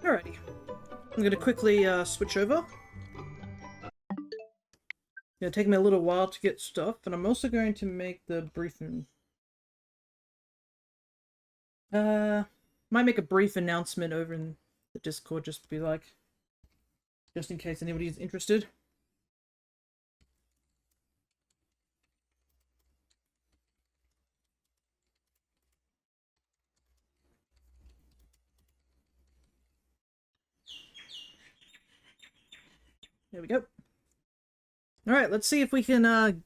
Alrighty. I'm gonna quickly switch over. It'll take me a little while to get stuff, and I'm also going to make the briefing. Might make a brief announcement over in the Discord, just to be like, just in case anybody's interested. There we go. Alright, let's see if we can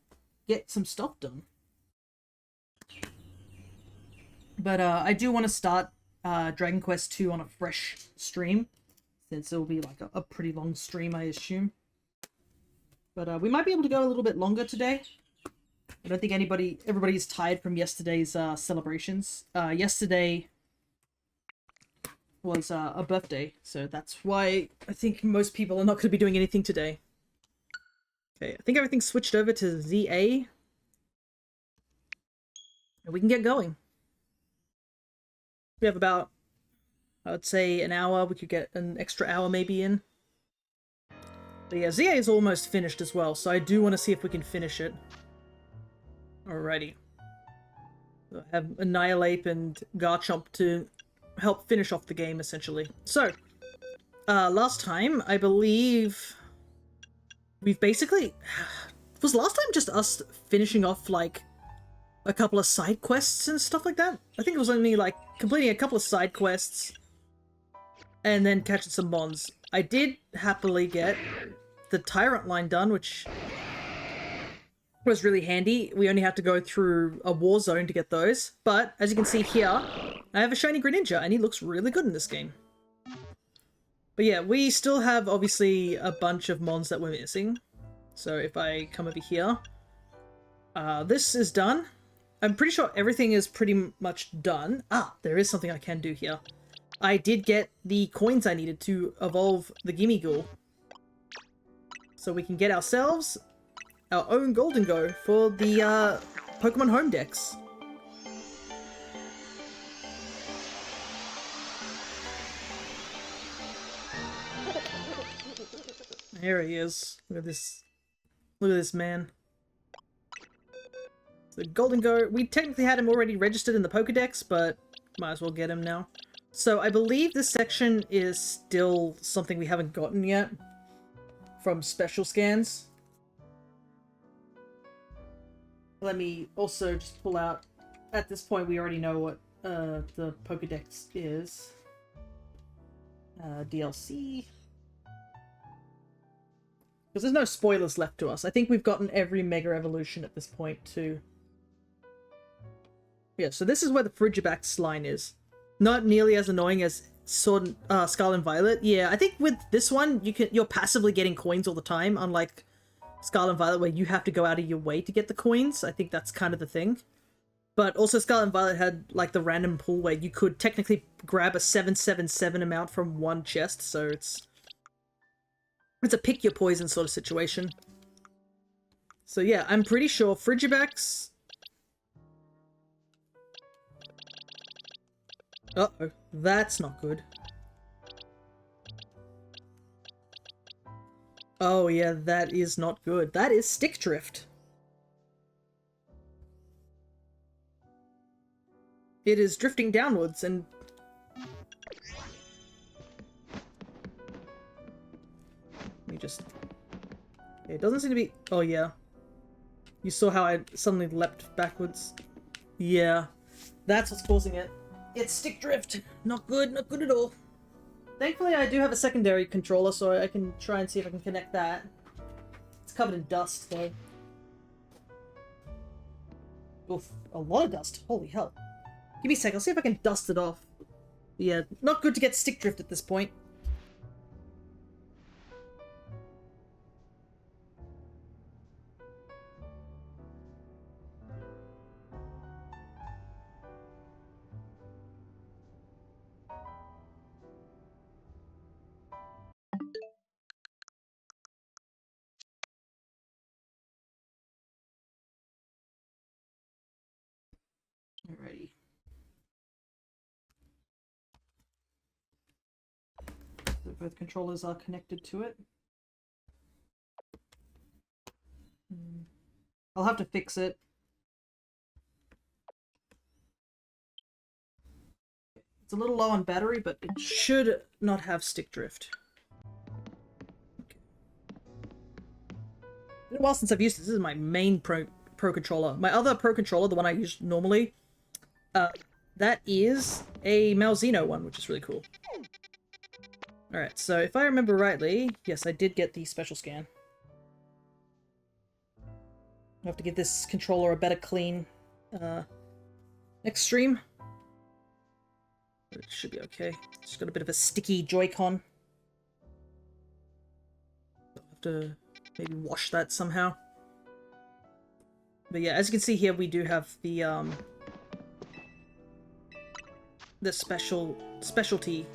get some stuff done. But I do want to start Dragon Quest 2 on a fresh stream, since it'll be like a pretty long stream, I assume. But we might be able to go a little bit longer today. I don't think everybody's tired from yesterday's celebrations. Yesterday was a birthday, so that's why I think most people are not going to be doing anything today. Okay, I think everything's switched over to ZA. And we can get going. We have about, I would say, an hour. We could get an extra hour maybe in. But yeah, ZA is almost finished as well, so I do want to see if we can finish it. Alrighty. So I have Annihilate and Garchomp to help finish off the game, essentially. So, last time, I believe we've basically... Was last time just us finishing off, like, a couple of side quests and stuff like that? I think it was only, like, completing a couple of side quests and then catching some Mons. I did happily get the Tyrant line done, which was really handy. We only had to go through a war zone to get those. But, as you can see here, I have a shiny Greninja, and he looks really good in this game. But yeah, we still have, obviously, a bunch of Mons that we're missing. So if I come over here, this is done. I'm pretty sure everything is pretty much done. Ah, there is something I can do here. I did get the coins I needed to evolve the Gimmighoul. So we can get ourselves our own Golden Go for the Pokemon Home Dex. Here he is. Look at this. Look at this man. So Golden Go, we technically had him already registered in the Pokedex, but might as well get him now. So I believe this section is still something we haven't gotten yet from special scans. Let me also just pull out, at this point we already know what the Pokedex is. DLC. Because there's no spoilers left to us. I think we've gotten every Mega Evolution at this point too. Yeah, so this is where the Frigibax line is. Not nearly as annoying as Scarlet and Violet. Yeah, I think with this one, you're passively getting coins all the time, unlike Scarlet and Violet, where you have to go out of your way to get the coins. I think that's kind of the thing. But also Scarlet and Violet had like the random pool where you could technically grab a 777 amount from one chest, so it's a pick your poison sort of situation. So yeah, I'm pretty sure Frigibax... Uh-oh, that's not good. Oh yeah, that is not good. That is Stick Drift. It is drifting downwards and... Let me just... It doesn't seem to be... Oh yeah. You saw how I suddenly leapt backwards? Yeah. That's what's causing it. It's Stick Drift. Not good at all. Thankfully, I do have a secondary controller, so I can try and see if I can connect that. It's covered in dust, though. Oof, a lot of dust. Holy hell. Give me a sec, I'll see if I can dust it off. Yeah, not good to get Stick Drift at this point. Alrighty. both controllers are connected to it. I'll have to fix it. It's a little low on battery, but it should not have stick drift. Okay. It's been a while since I've used this. This is my main Pro controller. My other Pro controller, the one I use normally, that is a Malzeno one, which is really cool. Alright, so if I remember rightly, yes, I did get the special scan. I have to give this controller a better clean next stream. It should be okay. It's got a bit of a sticky Joy-Con. I'll have to maybe wash that somehow. But yeah, as you can see here, we do have the specialty.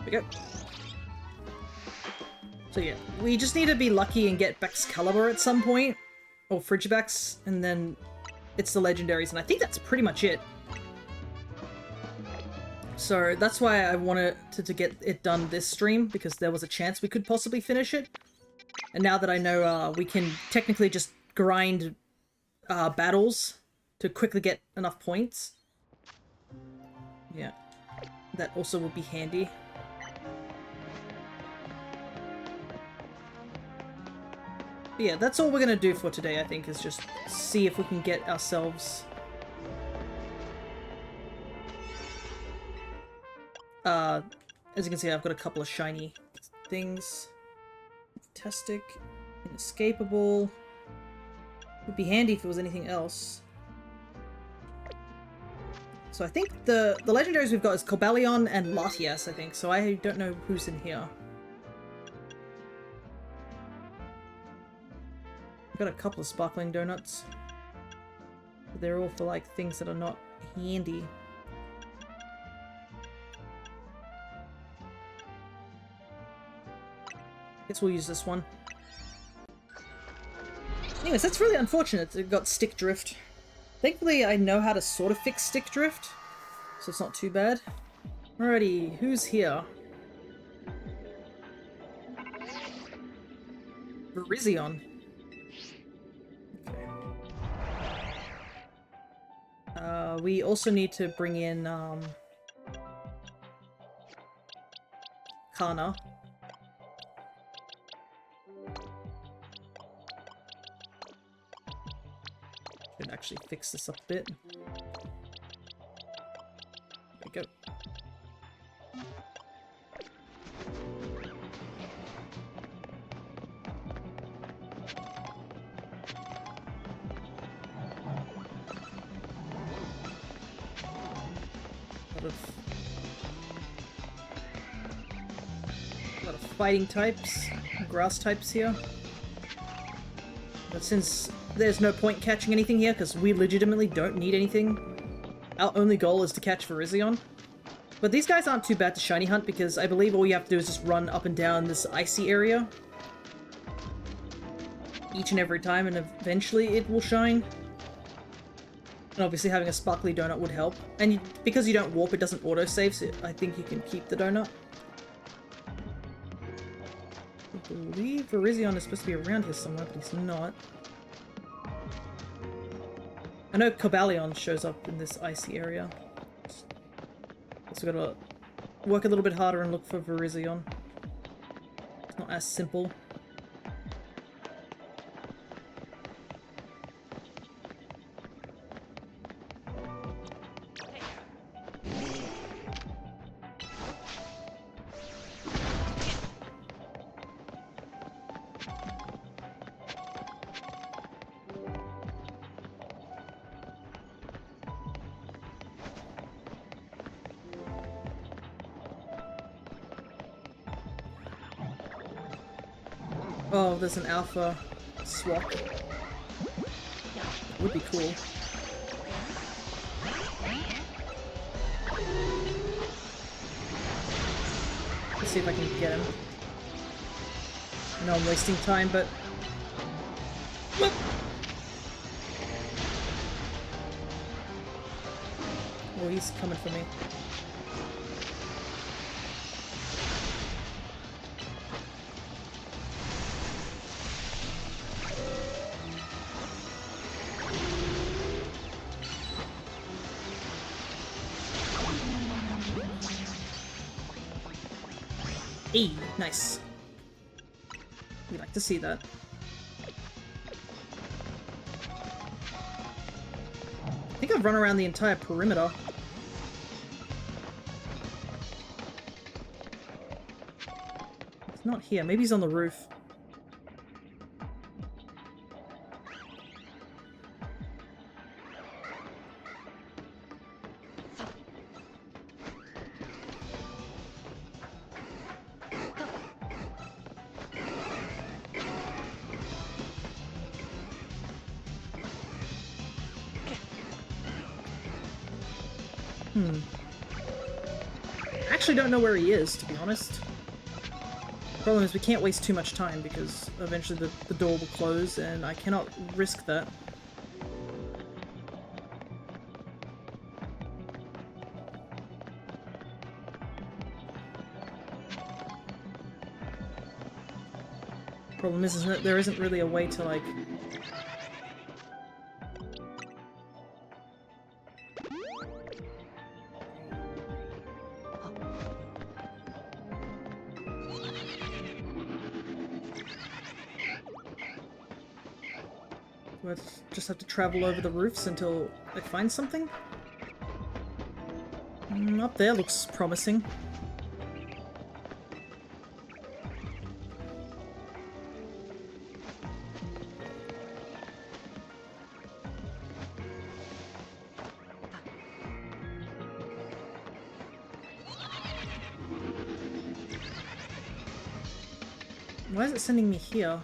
There we go. So yeah, we just need to be lucky and get Baxcalibur at some point, or Frigibax, and then it's the legendaries, and I think that's pretty much it. So that's why I wanted to get it done this stream, because there was a chance we could possibly finish it. And now that I know we can technically just grind battles to quickly get enough points. Yeah, that also would be handy. But yeah, that's all we're gonna do for today, I think, is just see if we can get ourselves as you can see, I've got a couple of shiny things. Fantastic. Inescapable. Would be handy if there was anything else. So I think the legendaries we've got is Cobalion and Latias, I think, so I don't know who's in here. I've got a couple of sparkling donuts. But they're all for like things that are not handy. Guess we'll use this one. Anyways, that's really unfortunate. It got stick drift. Thankfully, I know how to sort of fix stick drift, so it's not too bad. Alrighty, who's here? Virizion. Okay. We also need to bring in Kana. Should actually fix this up a bit. There we go. A lot of fighting types, grass types here. But since there's no point catching anything here, because we legitimately don't need anything, our only goal is to catch Virizion. But these guys aren't too bad to shiny hunt, because I believe all you have to do is just run up and down this icy area each and every time, and eventually it will shine. And obviously having a sparkly donut would help. And because you don't warp, it doesn't auto-save, so I think you can keep the donut. I believe Virizion is supposed to be around here somewhere, but he's not. I know Cobalion shows up in this icy area. So we gotta work a little bit harder and look for Virizion. It's not as simple. Oh, there's an alpha swap. Would be cool. Let's see if I can get him. I know I'm wasting time, but... Whoop. Oh, he's coming for me. Hey, nice. We like to see that. I think I've run around the entire perimeter. It's not here. Maybe he's on the roof. I actually don't know where he is, to be honest. The problem is we can't waste too much time because eventually the door will close and I cannot risk that. Problem is that there isn't really a way to, like... Do I just have to travel over the roofs until I find something? Up there looks promising. Why is it sending me here?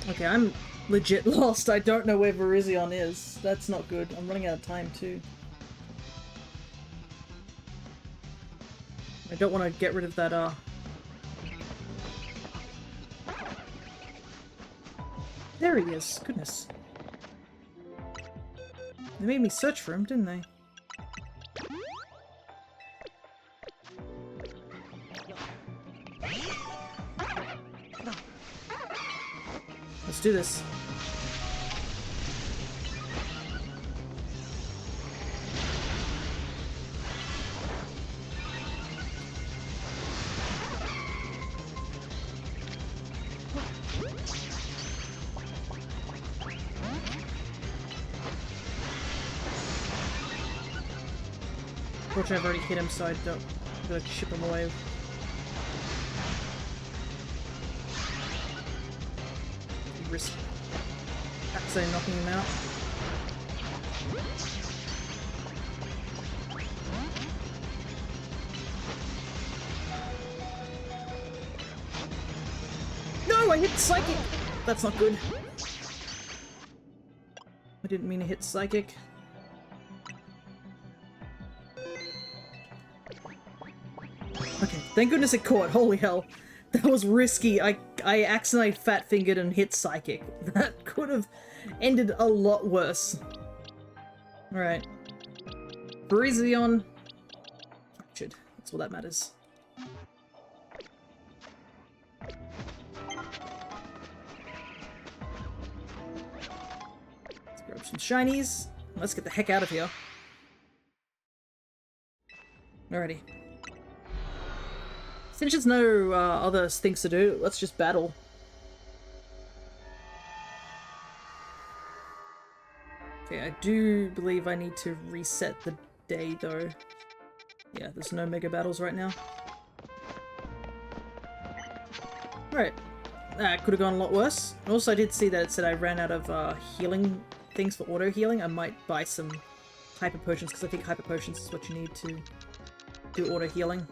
Okay, I'm legit lost. I don't know where Virizion is. That's not good. I'm running out of time too. I don't want to get rid of that, There he is. Goodness. They made me search for him, didn't they? Let's do this. Unfortunately, I've already hit him, so I don't... I'm gonna chip him away. Risk actually knocking him out. No, I hit Psychic! That's not good. I didn't mean to hit Psychic. Okay, thank goodness it caught. Holy hell. That was risky. I accidentally fat-fingered and hit Psychic. That could have ended a lot worse. Alright. Virizion captured. That's all that matters. Let's grab some shinies. Let's get the heck out of here. Alrighty. Since there's no other things to do, let's just battle. Okay, I do believe I need to reset the day, though. Yeah, there's no mega battles right now. Alright. That could have gone a lot worse. And also, I did see that it said I ran out of healing things for auto-healing. I might buy some hyper potions, because I think hyper potions is what you need to do auto-healing.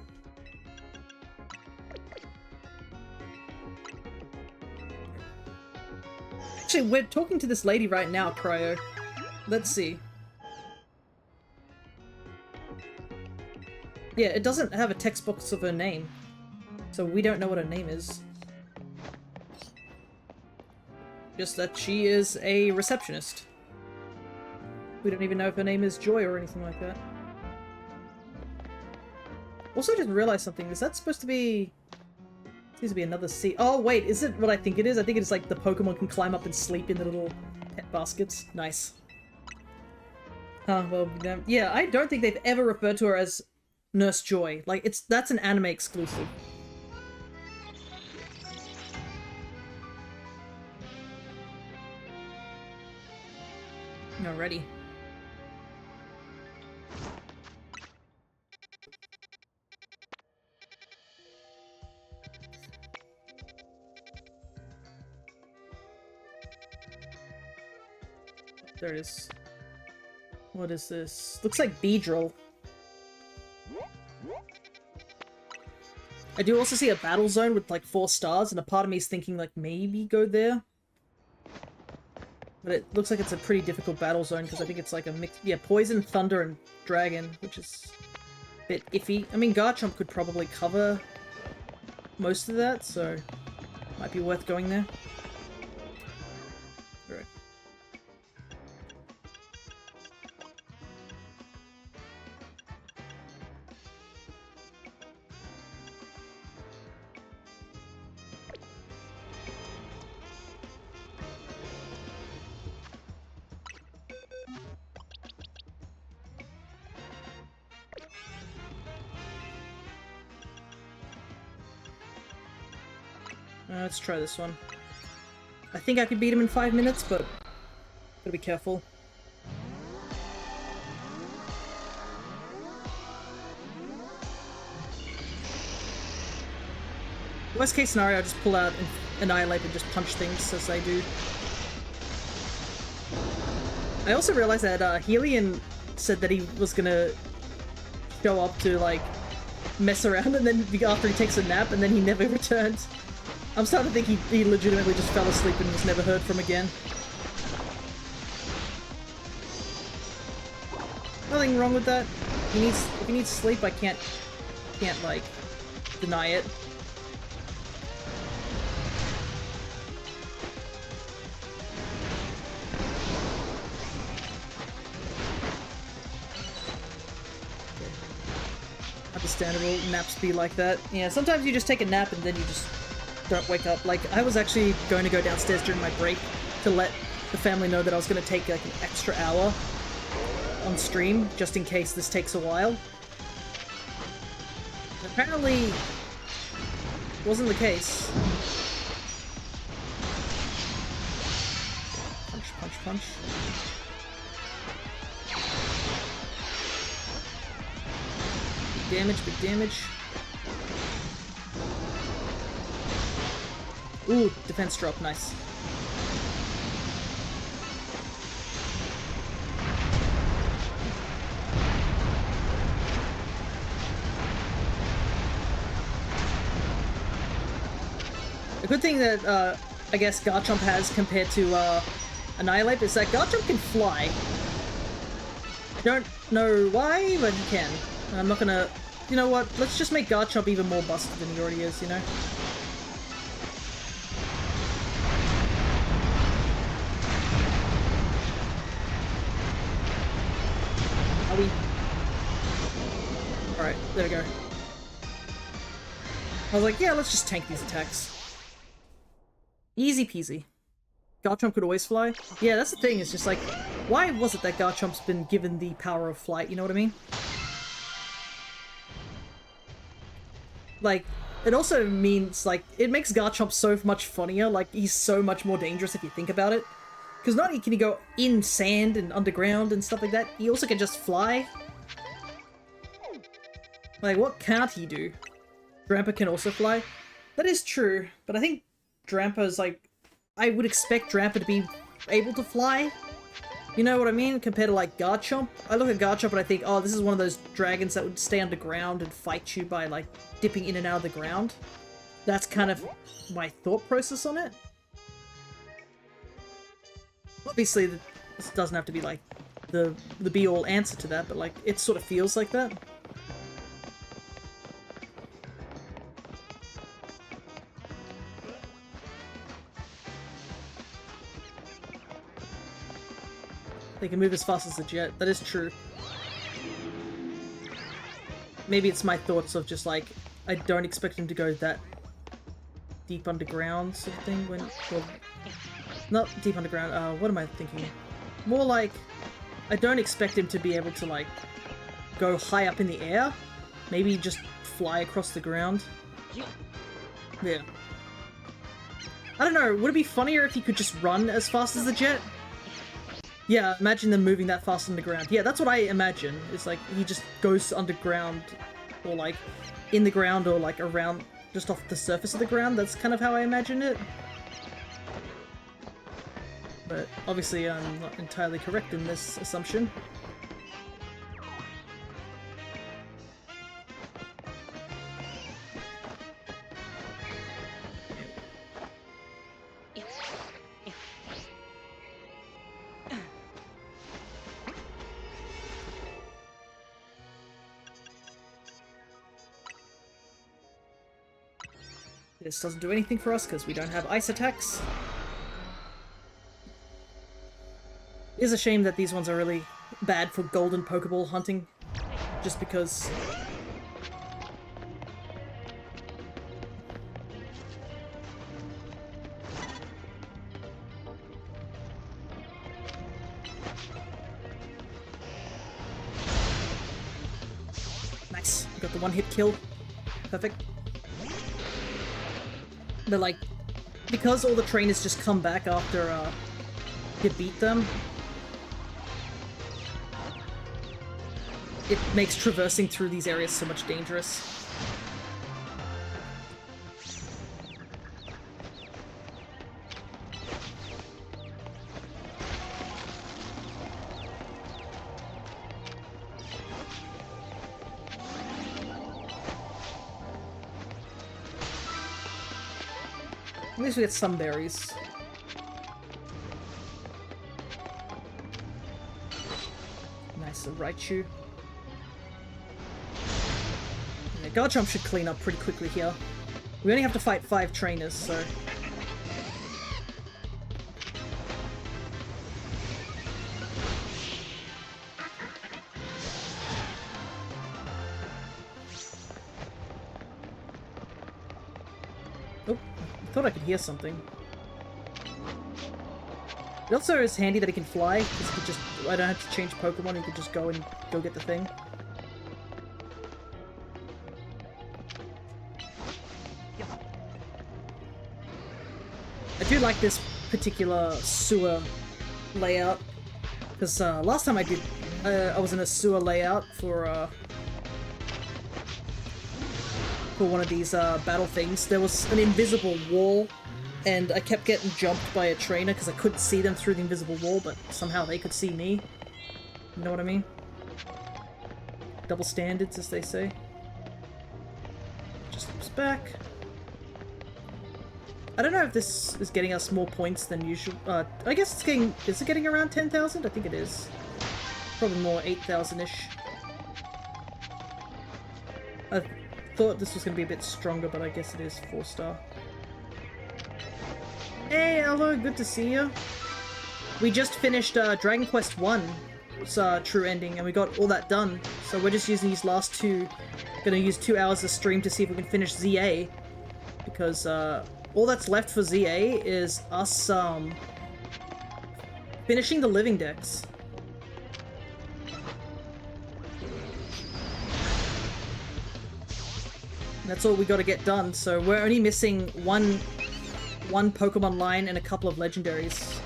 Actually, we're talking to this lady right now, Cryo. Let's see. Yeah, it doesn't have a text box of her name. So we don't know what her name is. Just that she is a receptionist. We don't even know if her name is Joy or anything like that. Also, I just realized something. Is that supposed to be... Seems to be another sea. Oh, wait, is it what I think it is? I think it's like the Pokemon can climb up and sleep in the little pet baskets. Nice. Well, yeah, I don't think they've ever referred to her as Nurse Joy. Like, that's an anime exclusive. Alrighty. There it is. What is this? Looks like Beedrill. I do also see a battle zone with like 4 stars, and a part of me is thinking like maybe go there. But it looks like it's a pretty difficult battle zone because I think it's like a mix. Yeah, Poison, Thunder, and Dragon, which is a bit iffy. I mean, Garchomp could probably cover most of that, so might be worth going there. Alright. Let's try this one. I think I could beat him in 5 minutes, but gotta be careful. Worst case scenario, I just pull out and Annihilate and just punch things as they do. I also realized that Helion said that he was gonna show up to like mess around, and then after he takes a nap, and then he never returns. I'm starting to think he legitimately just fell asleep and was never heard from again. Nothing wrong with that. If he needs sleep, I can't like deny it. Understandable, naps be like that. Yeah, sometimes you just take a nap and then you just don't wake up. Like, I was actually going to go downstairs during my break to let the family know that I was going to take like an extra hour on stream, just in case this takes a while. Apparently, wasn't the case. Punch, punch, punch. Big damage, big damage. Ooh, defense drop, nice. The good thing that, I guess Garchomp has compared to, Annihilate is that Garchomp can fly. I don't know why, but he can. I'm not gonna... You know what? Let's just make Garchomp even more busted than he already is, you know? Alright, there we go. I was like, yeah, let's just tank these attacks. Easy peasy. Garchomp could always fly? Yeah, that's the thing, it's just like, why was it that Garchomp's been given the power of flight, you know what I mean? Like, it also means, like, it makes Garchomp so much funnier, like, he's so much more dangerous if you think about it. Because not only can he go in sand and underground and stuff like that, he also can just fly. Like, what can't he do? Drampa can also fly? That is true, but I think Drampa's, like... I would expect Drampa to be able to fly. You know what I mean? Compared to, like, Garchomp. I look at Garchomp and I think, oh, this is one of those dragons that would stay underground and fight you by, like, dipping in and out of the ground. That's kind of my thought process on it. Obviously, this doesn't have to be like the be-all answer to that, but like it sort of feels like that. They can move as fast as the jet. That is true. Maybe it's my thoughts of just like, I don't expect him to go that deep underground sort of thing when... Well, not deep underground, what am I thinking? More like, I don't expect him to be able to like, go high up in the air. Maybe just fly across the ground. Yeah. I don't know, would it be funnier if he could just run as fast as the jet? Yeah, imagine them moving that fast on the ground. Yeah, that's what I imagine. It's like, he just goes underground, or like, in the ground, or like around, just off the surface of the ground. That's kind of how I imagine it. But obviously I'm not entirely correct in this assumption. This doesn't do anything for us because we don't have ice attacks. It is a shame that these ones are really bad for golden Pokeball hunting, just because... Nice, we got the one-hit kill. Perfect. But like, because all the trainers just come back after you beat them, it makes traversing through these areas so much dangerous. At least we get some berries. Nice, a Raichu. Yeah, Garchomp should clean up pretty quickly here. We only have to fight 5 trainers, so... Oh, I thought I could hear something. It also is handy that he can fly, because he could just... I don't have to change Pokemon, he could just go and go get the thing. I do like this particular sewer layout, because last time I did, I was in a sewer layout for one of these battle things. There was an invisible wall, and I kept getting jumped by a trainer because I couldn't see them through the invisible wall, but somehow they could see me. You know what I mean? Double standards, as they say. Just comes back. I don't know if this is getting us more points than usual. I guess it's getting... Is it getting around 10,000? I think it is. Probably more 8,000-ish. I thought this was going to be a bit stronger, but I guess it is 4-star. Hey, hello, good to see you. We just finished Dragon Quest 1. It's true ending, and we got all that done. So we're just using these last 2. Gonna use 2 hours of stream to see if we can finish ZA. Because, all that's left for ZA is us, finishing the Living Dex. That's all we gotta get done, so we're only missing one Pokemon line and a couple of legendaries.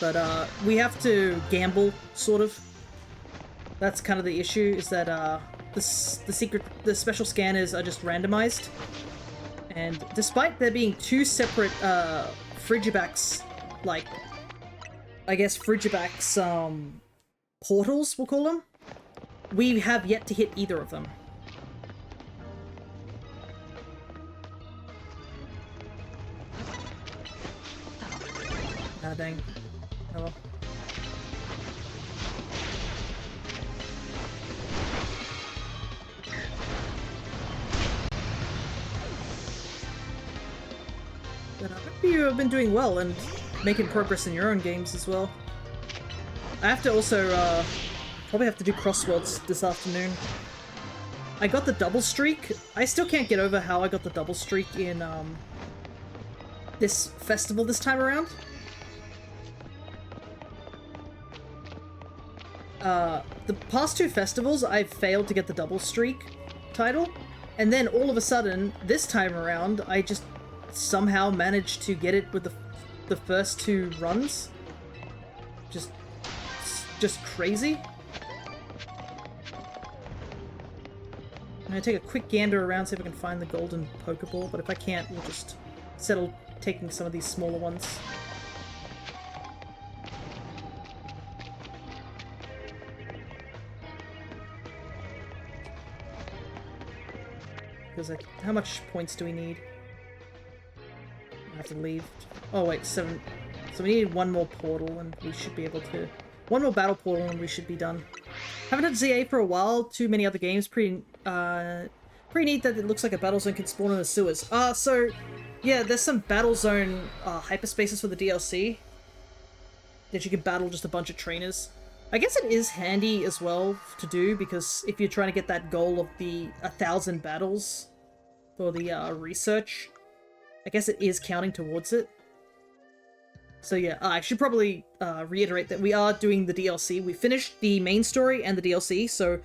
But, we have to gamble, sort of. That's kind of the issue, is that, the special scanners are just randomized. And despite there being 2 separate, Frigibacks, like, I guess Frigibacks, portals, we'll call them, we have yet to hit either of them. Ah, dang. Oh well. But I hope you have been doing well and making progress in your own games as well. I have to also, probably have to do crosswords this afternoon. I got the double streak. I still can't get over how I got the double streak in, this festival this time around. The past two festivals, I've failed to get the double streak title, and then all of a sudden, this time around, I just somehow managed to get it with the first two runs. Just crazy. I'm gonna take a quick gander around, see if I can find the golden Pokeball, but if I can't, we'll just settle taking some of these smaller ones. Because, like, how much points do we need? I have to leave. Oh, wait, 7. So we need one more portal, and we should be able to... One more battle portal, and we should be done. Haven't had ZA for a while. Too many other games. Pretty neat that it looks like a battle zone can spawn in the sewers. So, yeah, there's some battle zone hyperspaces for the DLC that you can battle just a bunch of trainers. I guess it is handy as well to do, because if you're trying to get that goal of the 1,000 battles for the research, I guess it is counting towards it. So yeah, I should probably reiterate that we are doing the DLC. We finished the main story and the DLC, so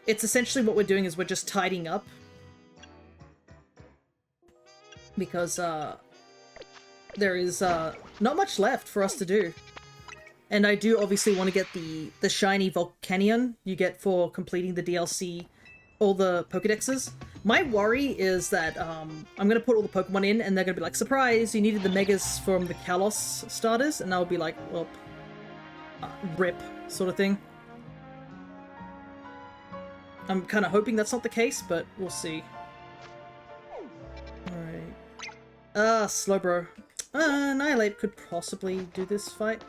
it's essentially what we're doing is we're just tidying up. Because there is not much left for us to do. And I do obviously want to get the shiny Volcanion you get for completing the DLC, all the Pokedexes. My worry is that I'm going to put all the Pokemon in and they're going to be like, surprise, you needed the Megas from the Kalos starters, and I'll be like, well, rip, sort of thing. I'm kind of hoping that's not the case, but we'll see. Alright. Slowbro. Annihilate could possibly do this fight.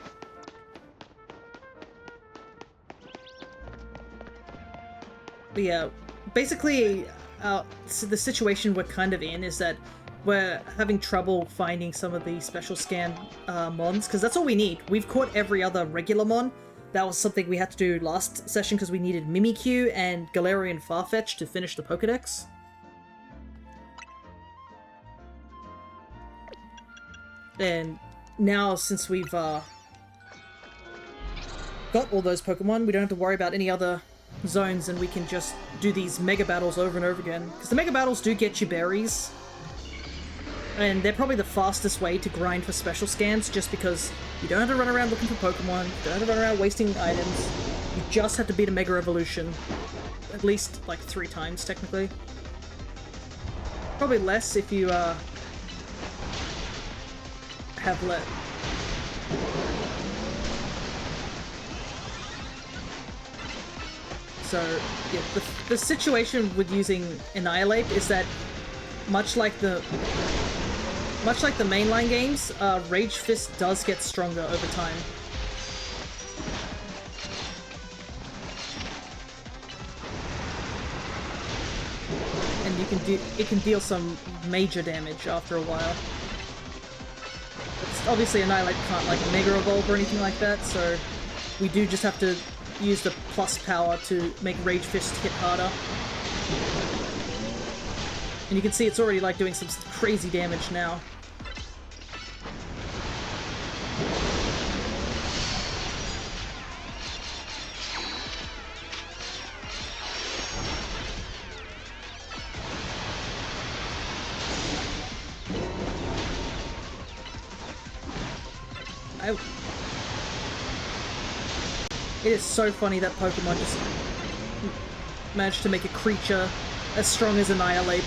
But yeah, basically, so the situation we're kind of in is that we're having trouble finding some of the special scan mons, because that's all we need. We've caught every other regular mon. That was something we had to do last session because we needed Mimikyu and Galarian Farfetch to finish the Pokedex. And now, since we've got all those Pokemon, we don't have to worry about any other zones, and we can just do these mega battles over and over again. Because the mega battles do get you berries, and they're probably the fastest way to grind for special scans, just because you don't have to run around looking for Pokemon, you don't have to run around wasting items, you just have to beat a Mega Evolution. At least, like, 3 times, technically. Probably less if you, have let... So, yeah, the situation with using Annihilate is that, much like the mainline games, Rage Fist does get stronger over time. And it can deal some major damage after a while. It's, obviously Annihilate can't like Mega Evolve or anything like that, so we do just have to use the plus power to make Rage Fist hit harder. And you can see it's already like doing some crazy damage now. It is so funny that Pokemon just managed to make a creature as strong as Annihilate.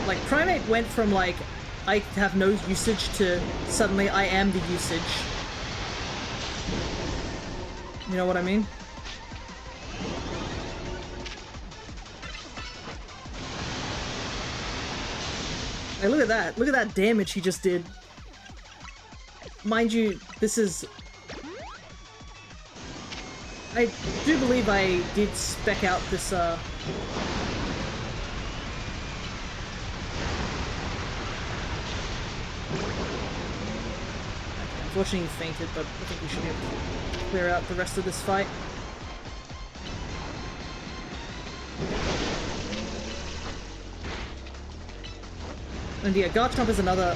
Like, Primate went from, like, I have no usage to suddenly I am the usage. You know what I mean? Hey, look at that. Look at that damage he just did. mind you, this is... I do believe I did spec out this, Unfortunately, he fainted, but I think we should be able to clear out the rest of this fight. And yeah, Garchomp is another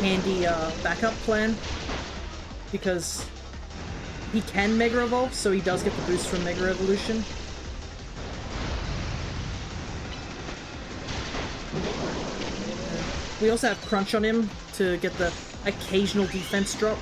handy backup plan, because he can Mega Evolve, so he does get the boost from Mega Evolution. We also have Crunch on him to get the occasional defense drop.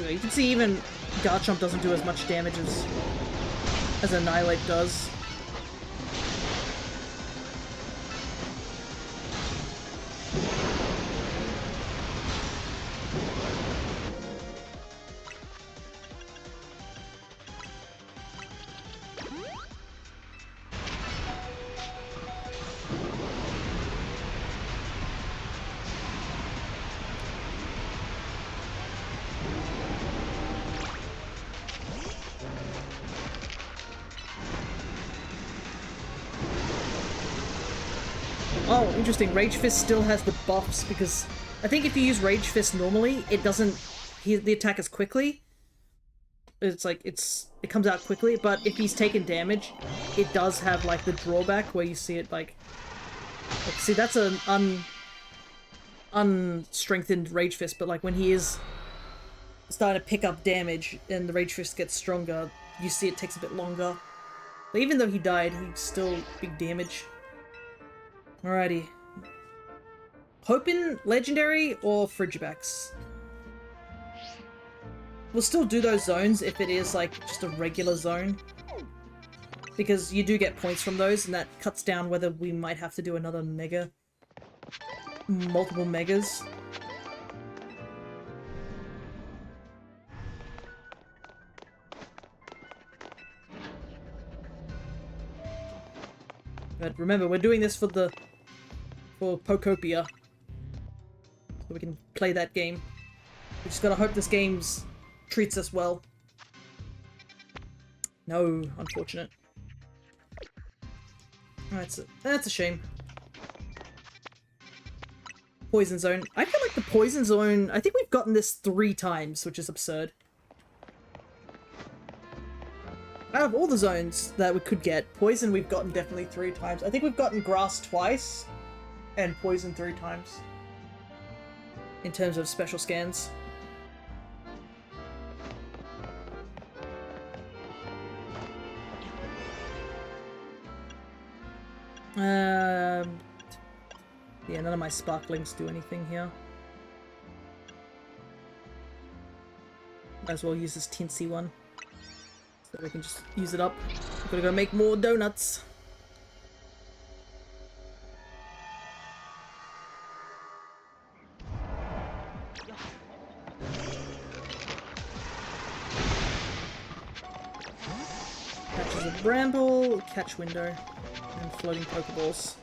You can see even Garchomp doesn't do as much damage as Annihilate does. Oh, interesting. Rage Fist still has the buffs, because I think if you use Rage Fist normally, it doesn't... the attack is quickly. It's like, it comes out quickly, but if he's taken damage, it does have, like, the drawback where you see it, like... see, that's an unstrengthened Rage Fist, but, like, when he is starting to pick up damage and the Rage Fist gets stronger, you see it takes a bit longer. But even though he died, he's still big damage. Alrighty. Hoping Legendary or Frigibax. We'll still do those zones if it is like just a regular zone, because you do get points from those, and that cuts down whether we might have to do another mega. Multiple megas. But remember, we're doing this for Pokopia, so we can play that game. We just gotta hope this game treats us well. No, unfortunate. That's a shame. Poison Zone. I feel like the Poison Zone, I think we've gotten this 3 times, which is absurd. Out of all the zones that we could get, Poison we've gotten definitely 3 times. I think we've gotten Grass twice, and Poison 3 times. In terms of special scans. Yeah, none of my Sparklings do anything here. Might as well use this Tinsy one. So we can just use it up. We're gonna go make more donuts. Catches a bramble, catch window, and floating Pokeballs.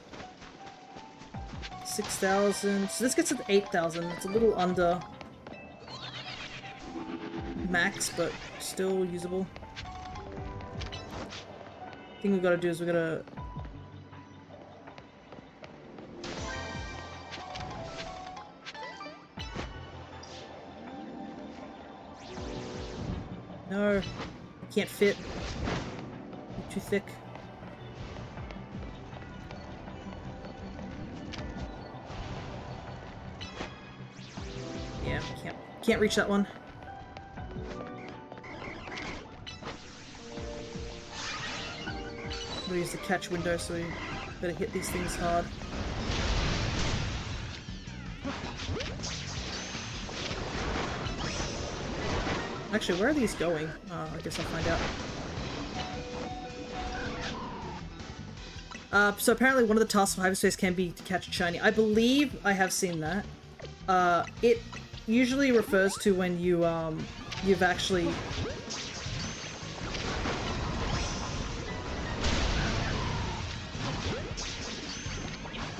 6,000. So this gets at 8,000. It's a little under max, but still usable. Thing we've got to do is we've got to... No, I can't fit. I'm too thick. Yeah, can't reach that one. We'll use the catch window, so we better hit these things hard. Actually, where are these going? Oh, I guess I'll find out. So apparently one of the tasks of hyperspace can be to catch a shiny. I believe I have seen that. It usually refers to when you've actually...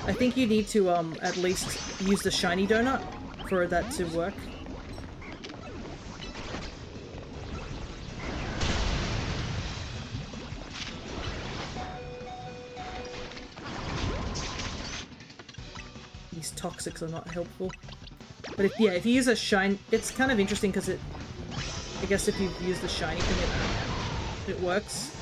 I think you need to, at least use the shiny donut for that to work. These toxics are not helpful. But if you use a shine, it's kind of interesting because I guess if you use the shiny thing, it works.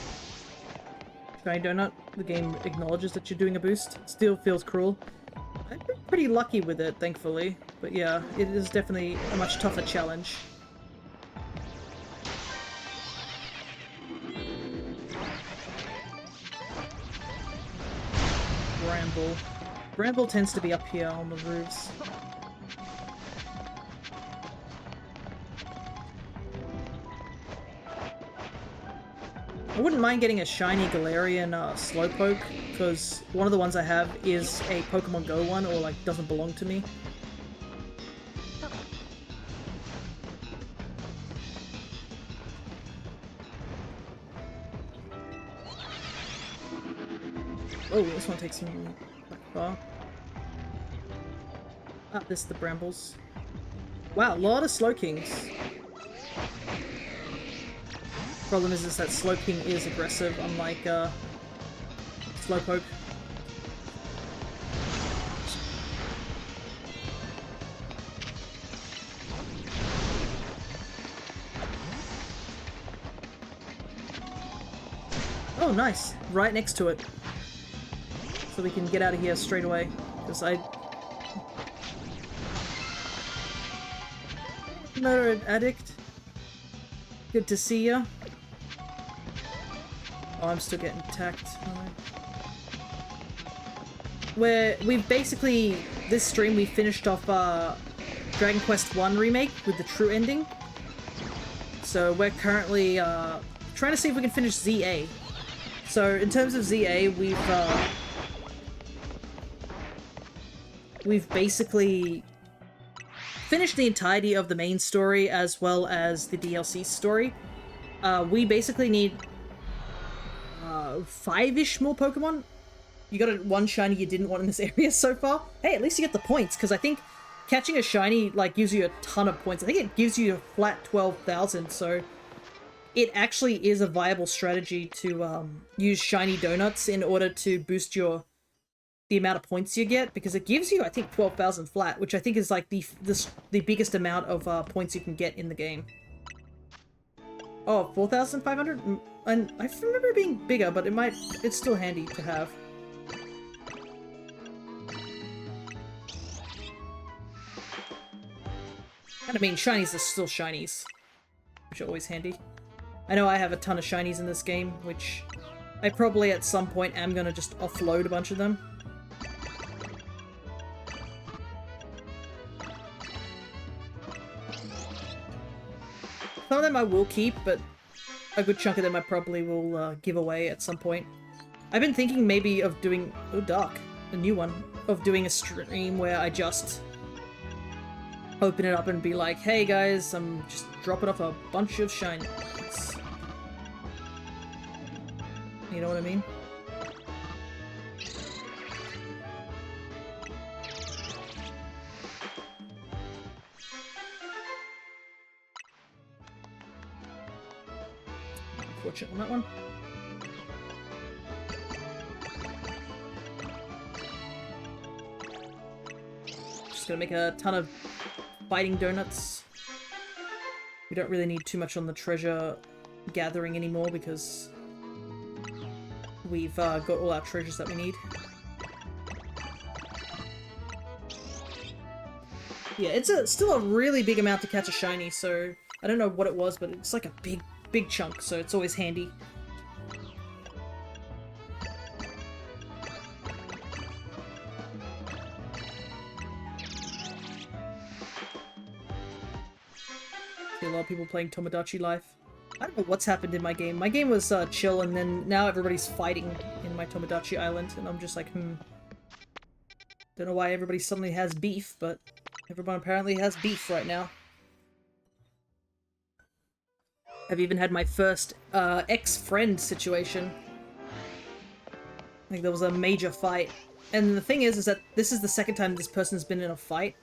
Shiny donut, the game acknowledges that you're doing a boost. Still feels cruel. I've been pretty lucky with it, thankfully. But yeah, it is definitely a much tougher challenge. Bramble. Bramble tends to be up here on the roofs. I wouldn't mind getting a shiny Galarian Slowpoke, because one of the ones I have is a Pokemon Go one, or like doesn't belong to me. Oh, this one takes some back far. Ah, this is the Brambles. Wow, a lot of Slowkings. Problem is that Slowking is aggressive, unlike Slowpoke. Oh, nice! Right next to it. So we can get out of here straight away. Because Another addict. Good to see ya. Oh, I'm still getting attacked. We've basically, this stream we finished off Dragon Quest I remake with the true ending. So we're currently trying to see if we can finish ZA. So in terms of ZA, we've basically finished the entirety of the main story as well as the DLC story. We basically need 5-ish more Pokemon. You got one shiny you didn't want in this area so far. Hey, at least you get the points, because I think catching a shiny like gives you a ton of points. I think it gives you a flat 12,000, so it actually is a viable strategy to use shiny donuts in order to boost the amount of points you get, because it gives you, I think, 12,000 flat, which I think is like the biggest amount of points you can get in the game. Oh, 4,500? And I remember it being bigger, but it's still handy to have. And I mean, shinies are still shinies, which are always handy. I know I have a ton of shinies in this game, which I probably at some point am gonna just offload a bunch of them. Some of them I will keep, but a good chunk of them I probably will give away at some point. I've been thinking maybe of doing... Oh, Dark. A new one. Of doing a stream where I just open it up and be like, hey guys, I'm just dropping off a bunch of shinies. You know what I mean? Unfortunate on that one. Just gonna make a ton of fighting donuts. We don't really need too much on the treasure gathering anymore because we've got all our treasures that we need. Yeah, it's still a really big amount to catch a shiny, so I don't know what it was, but it's like a big chunk, so it's always handy. See a lot of people playing Tomodachi Life. I don't know what's happened in my game. My game was chill, and then now everybody's fighting in my Tomodachi Island, and I'm just like, Don't know why everybody suddenly has beef, but Everyone apparently has beef right now. I've even had my first ex-friend situation. I think there was a major fight. And the thing is that this is the second time this person's been in a fight.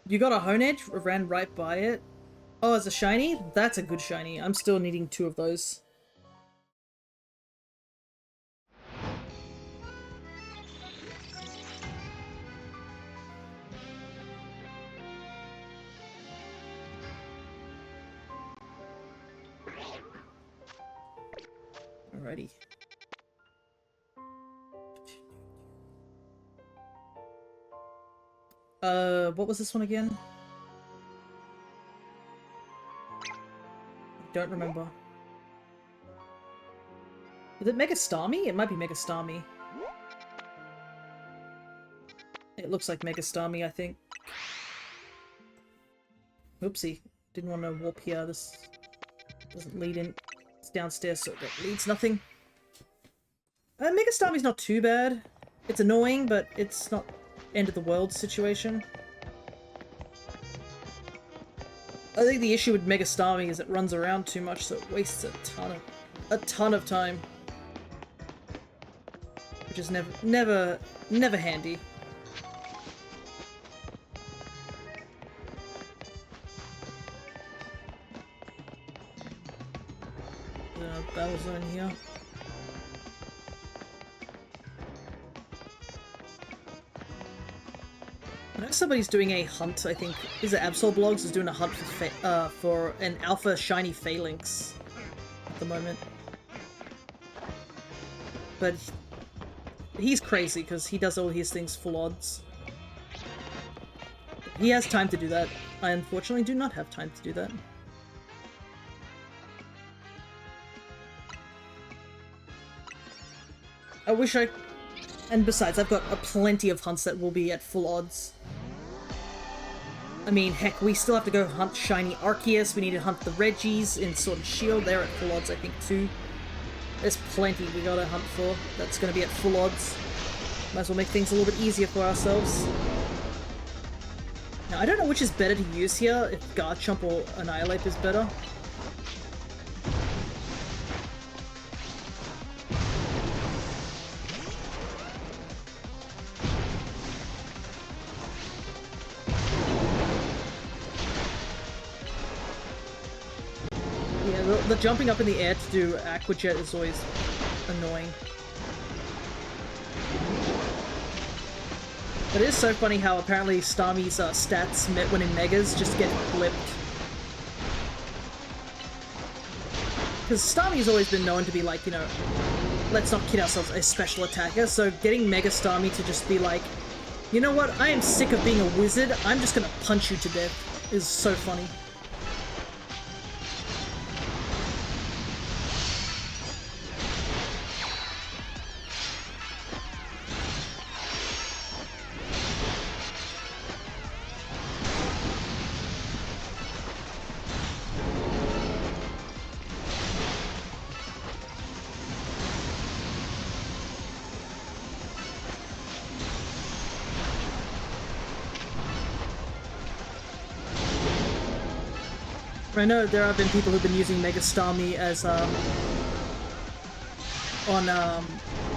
You got a Honedge, ran right by it. Oh, it's a shiny? That's a good shiny. I'm still needing 2 of those. Alrighty. What was this one again? Don't remember. Is it Mega Starmie? It might be Mega Starmie. It looks like Mega Starmie, I think. Oopsie. Didn't want to warp here. This doesn't lead in. It's downstairs, so that leads nothing. Mega Starmie's not too bad. It's annoying, but it's not end of the world situation. I think the issue with Mega Starmie is it runs around too much, so it wastes a ton of time. Which is never handy. Battle zone here. I know somebody's doing a hunt, I think. Is it Absol Blogs is doing a hunt for an alpha shiny Phalanx at the moment. But he's crazy because he does all his things full odds. He has time to do that. I unfortunately do not have time to do that. I wish I... And besides, I've got plenty of hunts that will be at full odds. I mean, heck, we still have to go hunt shiny Arceus, we need to hunt the Reggies in Sword and Shield, they're at full odds I think too. There's plenty we gotta hunt for that's gonna be at full odds. Might as well make things a little bit easier for ourselves. Now, I don't know which is better to use here, if Garchomp or Annihilate is better. The jumping up in the air to do Aqua Jet is always annoying. But it is so funny how apparently Starmie's stats when in Megas just get flipped. Because Starmie's always been known to be like, you know, let's not kid ourselves, a special attacker, so getting Mega Starmie to just be like, you know what, I am sick of being a wizard, I'm just gonna punch you to death, is so funny. I know there have been people who've been using Mega Starmie as, on,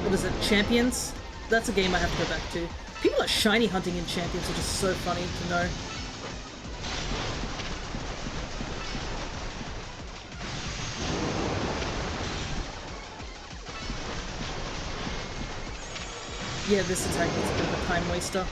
what is it, Champions? That's a game I have to go back to. People are shiny hunting in Champions, which is so funny to know. Yeah, this attack is a bit of a time waster.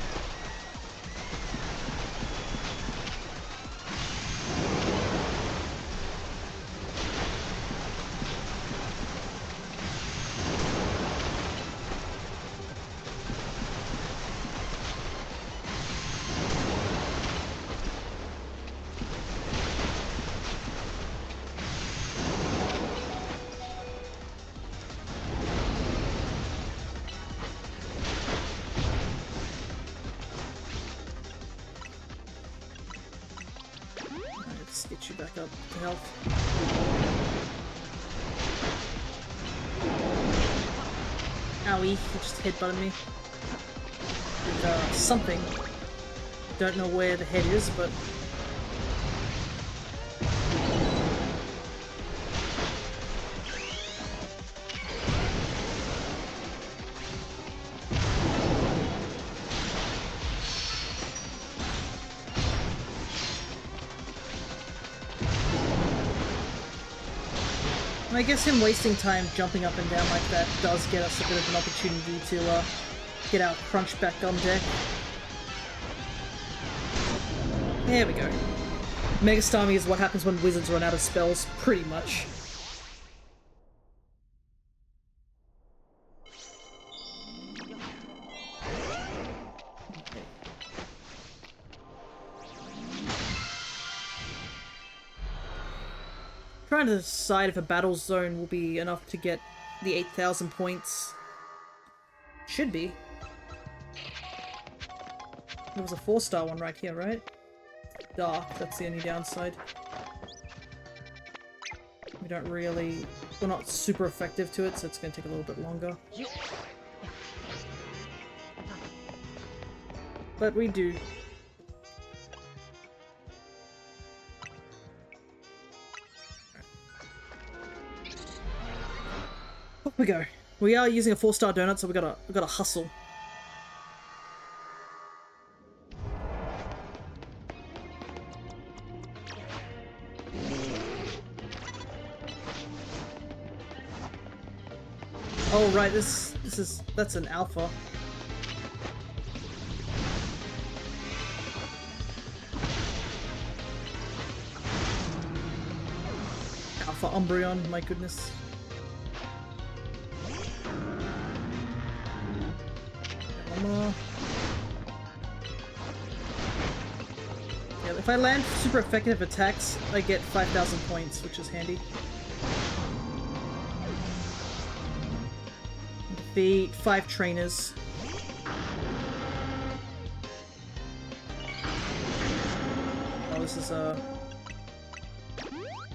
Get you back up to health. Owie, he just headbutted me. With, something. Don't know where the head is, but... I guess him wasting time jumping up and down like that does get us a bit of an opportunity to get our crunch back on deck. There we go. Mega Starmie is what happens when wizards run out of spells, pretty much. Trying to decide if a battle zone will be enough to get the 8,000 points. Should be. There was a 4-star one right here, right? Dark, that's the only downside. We don't really... We're not super effective to it, so it's going to take a little bit longer. But we do. Up we go. We are using a 4-star donut, so we gotta hustle. Oh right, that's an alpha. Alpha Umbreon, my goodness. Yeah, if I land super effective attacks, I get 5,000 points, which is handy. Defeat 5 trainers. Oh, this is a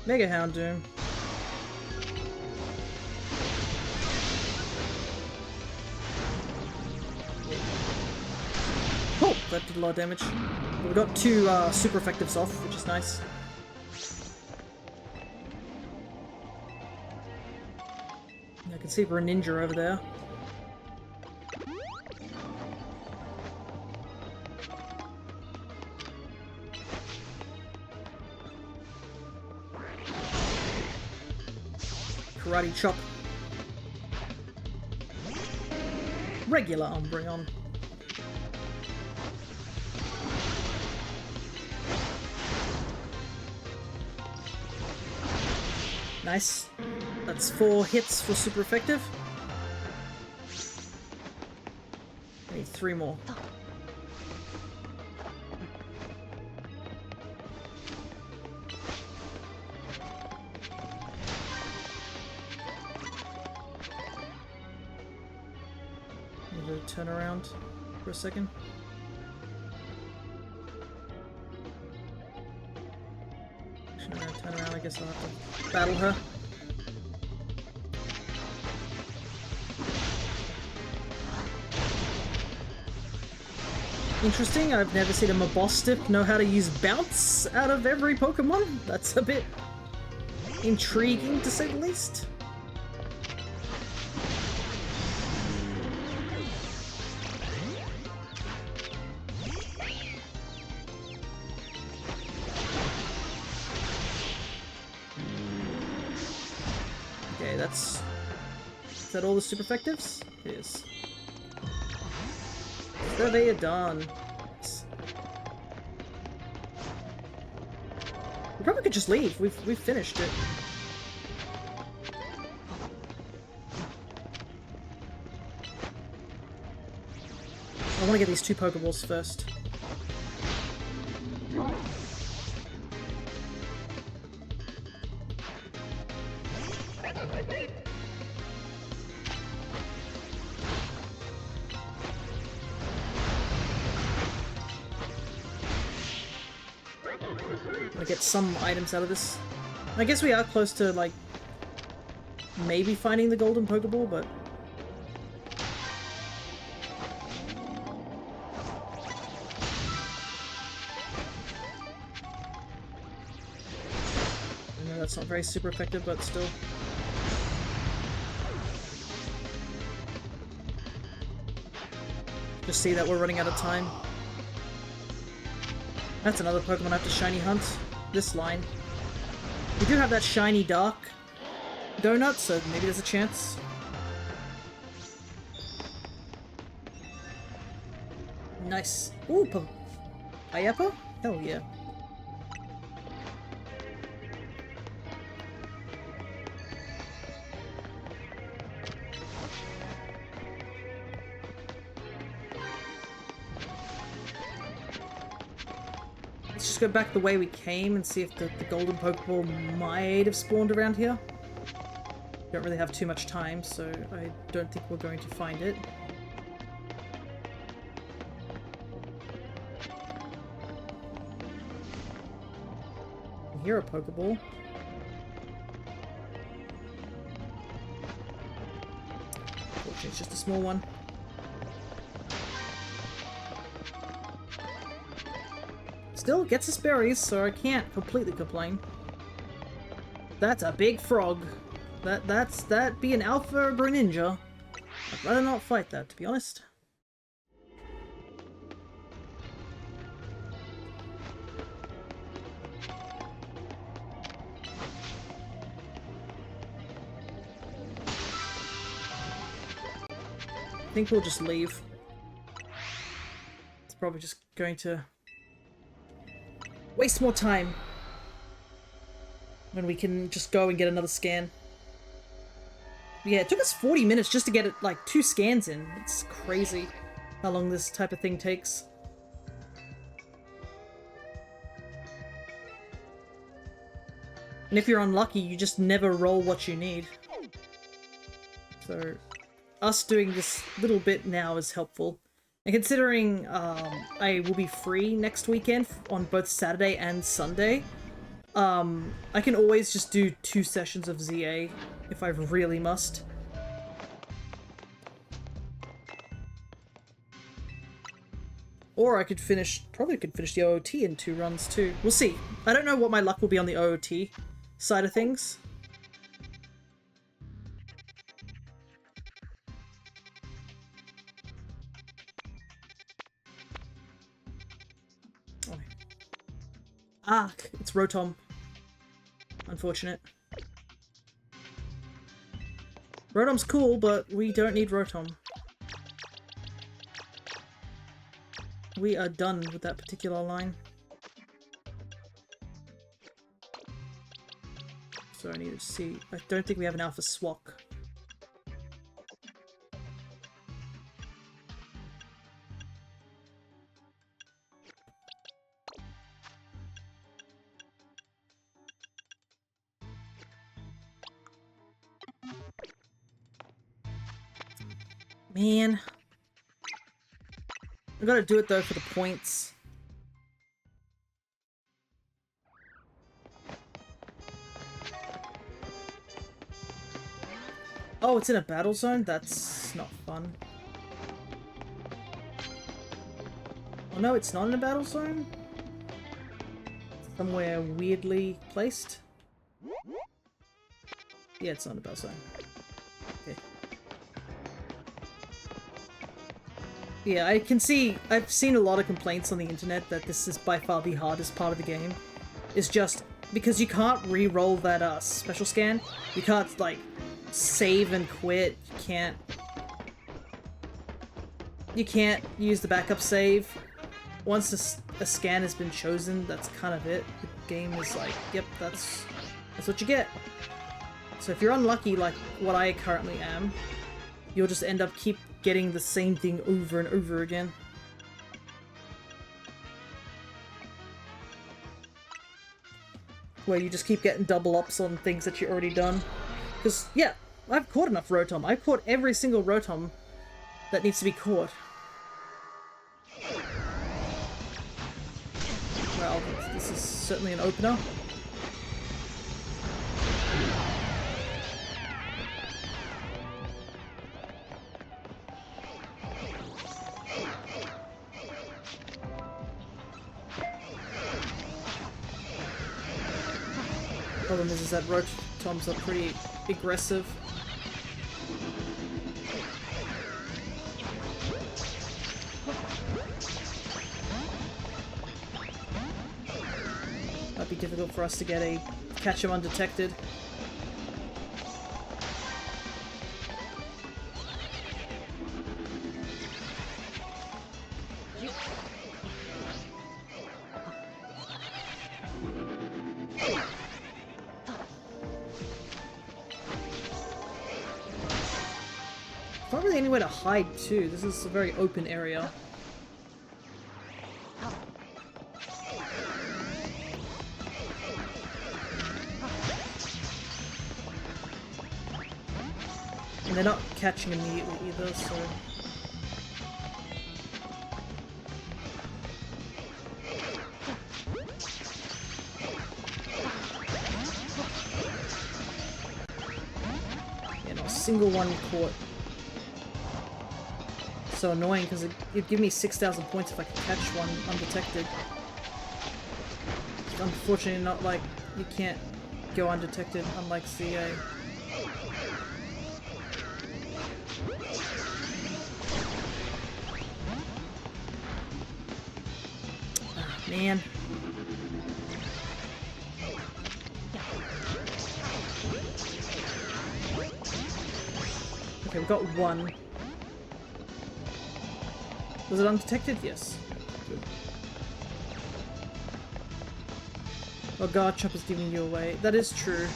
Mega Houndoom. Oh, that did a lot of damage. But we got 2 super effectives off, which is nice. I can see for a ninja over there. Karate chop. Regular Umbreon. Nice. That's 4 hits for super effective. I need 3 more. I'm gonna turn around for a second. Actually, I'm gonna turn around. I guess I'll have to battle her. Interesting, I've never seen a Mabosstick know how to use Bounce out of every Pokemon. That's a bit intriguing, to say the least. Okay, that's... Is that all the super effectives? It is. Survey done. We probably could just leave. We've finished it. I want to get these 2 Pokeballs first. Get some items out of this. I guess we are close to, like, maybe finding the golden Pokeball, but... that's not very super effective, but still. Just see that we're running out of time. That's another Pokemon I have to shiny hunt. This line. We do have that shiny dark donut, so maybe there's a chance. Nice. Ooh, Ayapa? Hell yeah. Let's just go back the way we came and see if the golden Pokeball might have spawned around here. Don't really have too much time, so I don't think we're going to find it. I hear a Pokeball. Unfortunately, it's just a small one. Still gets us berries, so I can't completely complain. That's a big frog. That be an alpha or a Greninja. I'd rather not fight that, to be honest. I think we'll just leave. It's probably just going to waste more time when we can just go and get another scan. Yeah, it took us 40 minutes just to get it, like 2 scans in. It's crazy how long this type of thing takes. And if you're unlucky, you just never roll what you need. So us doing this little bit now is helpful. And considering I will be free next weekend on both Saturday and Sunday, I can always just do 2 sessions of ZA if I really must. Or I could probably could finish the OOT in 2 runs too. We'll see. I don't know what my luck will be on the OOT side of things. Ah, it's Rotom. Unfortunate. Rotom's cool, but we don't need Rotom. We are done with that particular line. So I need to see. I don't think we have an Alpha Swak. Man. I gotta do it though for the points. Oh, it's in a battle zone? That's not fun. Oh no, it's not in a battle zone? It's somewhere weirdly placed? Yeah, it's not in a battle zone. Okay. Yeah, I can see, I've seen a lot of complaints on the internet that this is by far the hardest part of the game. It's just because you can't re-roll that special scan. You can't, like, save and quit. You can't use the backup save. Once a scan has been chosen, that's kind of it. The game is like, yep, that's what you get. So if you're unlucky, like what I currently am, you'll just end up keep getting the same thing over and over again. Where you just keep getting double ups on things that you've already done. Because, yeah, I've caught enough Rotom. I've caught every single Rotom that needs to be caught. Well, this is certainly an opener. Problem is that Rotoms are pretty aggressive. Might be difficult for us to catch him undetected. Not really anywhere to hide too. This is a very open area. And they're not catching immediately either, so... Yeah, not a single one caught. So annoying because it'd give me 6,000 points if I could catch one undetected. Unfortunately, not like you can't go undetected, unlike CA. Ah, man. Okay, we got one. Was it undetected? Yes. Good. Oh god, Chopper's giving you away. That is true.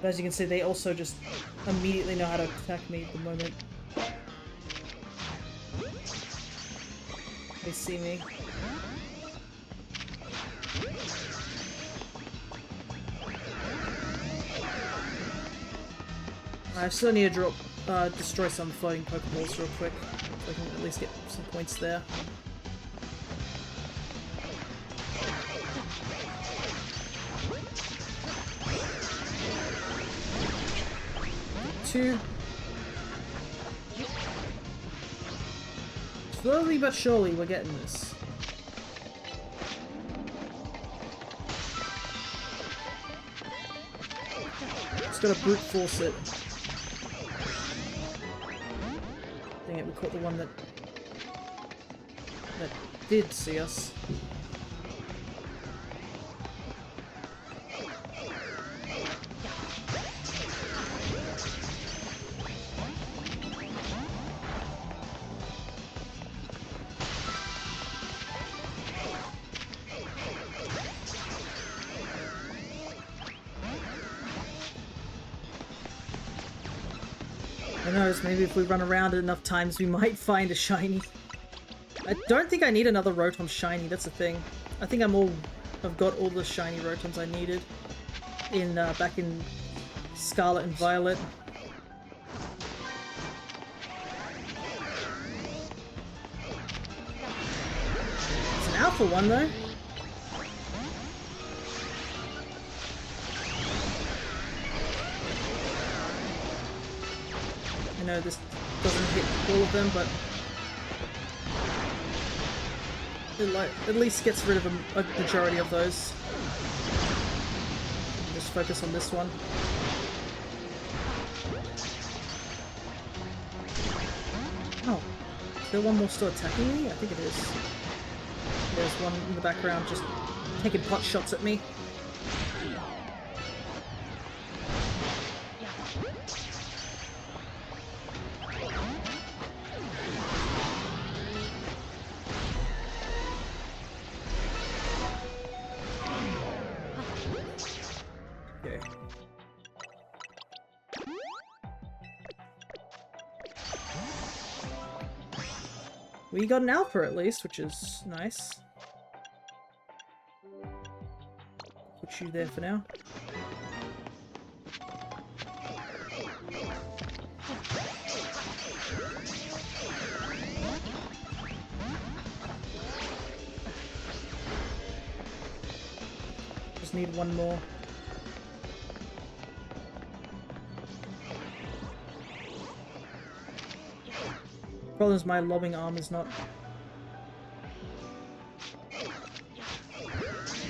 But as you can see, they also just immediately know how to attack me at the moment. They see me. I still need to destroy some floating Pokeballs real quick, so I can at least get some points there. Two. Slowly but surely, we're getting this. Just gotta brute force it. Dang it, we caught the one that did see us. Who knows, maybe if we run around it enough times we might find a shiny. I don't think I need another Rotom shiny, that's the thing. I think I've got all the shiny Rotoms I needed in back in Scarlet and Violet. It's an alpha one though. I know this doesn't hit all of them, but it at least gets rid of a majority of those. Just focus on this one. Oh, is there one more still attacking me? I think it is. There's one in the background just taking pot shots at me. We got an alpha at least, which is nice. Put you there for now. Just need one more. Problem is my lobbing arm is not...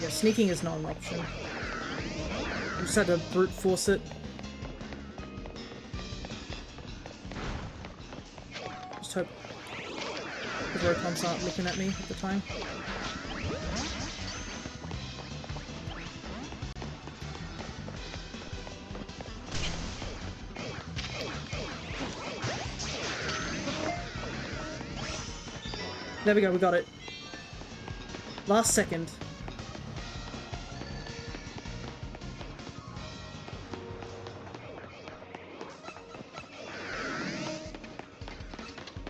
Yeah, sneaking is not an option. I just had to brute force it. Just hope the Rokons aren't looking at me at the time. There we go, we got it. Last second.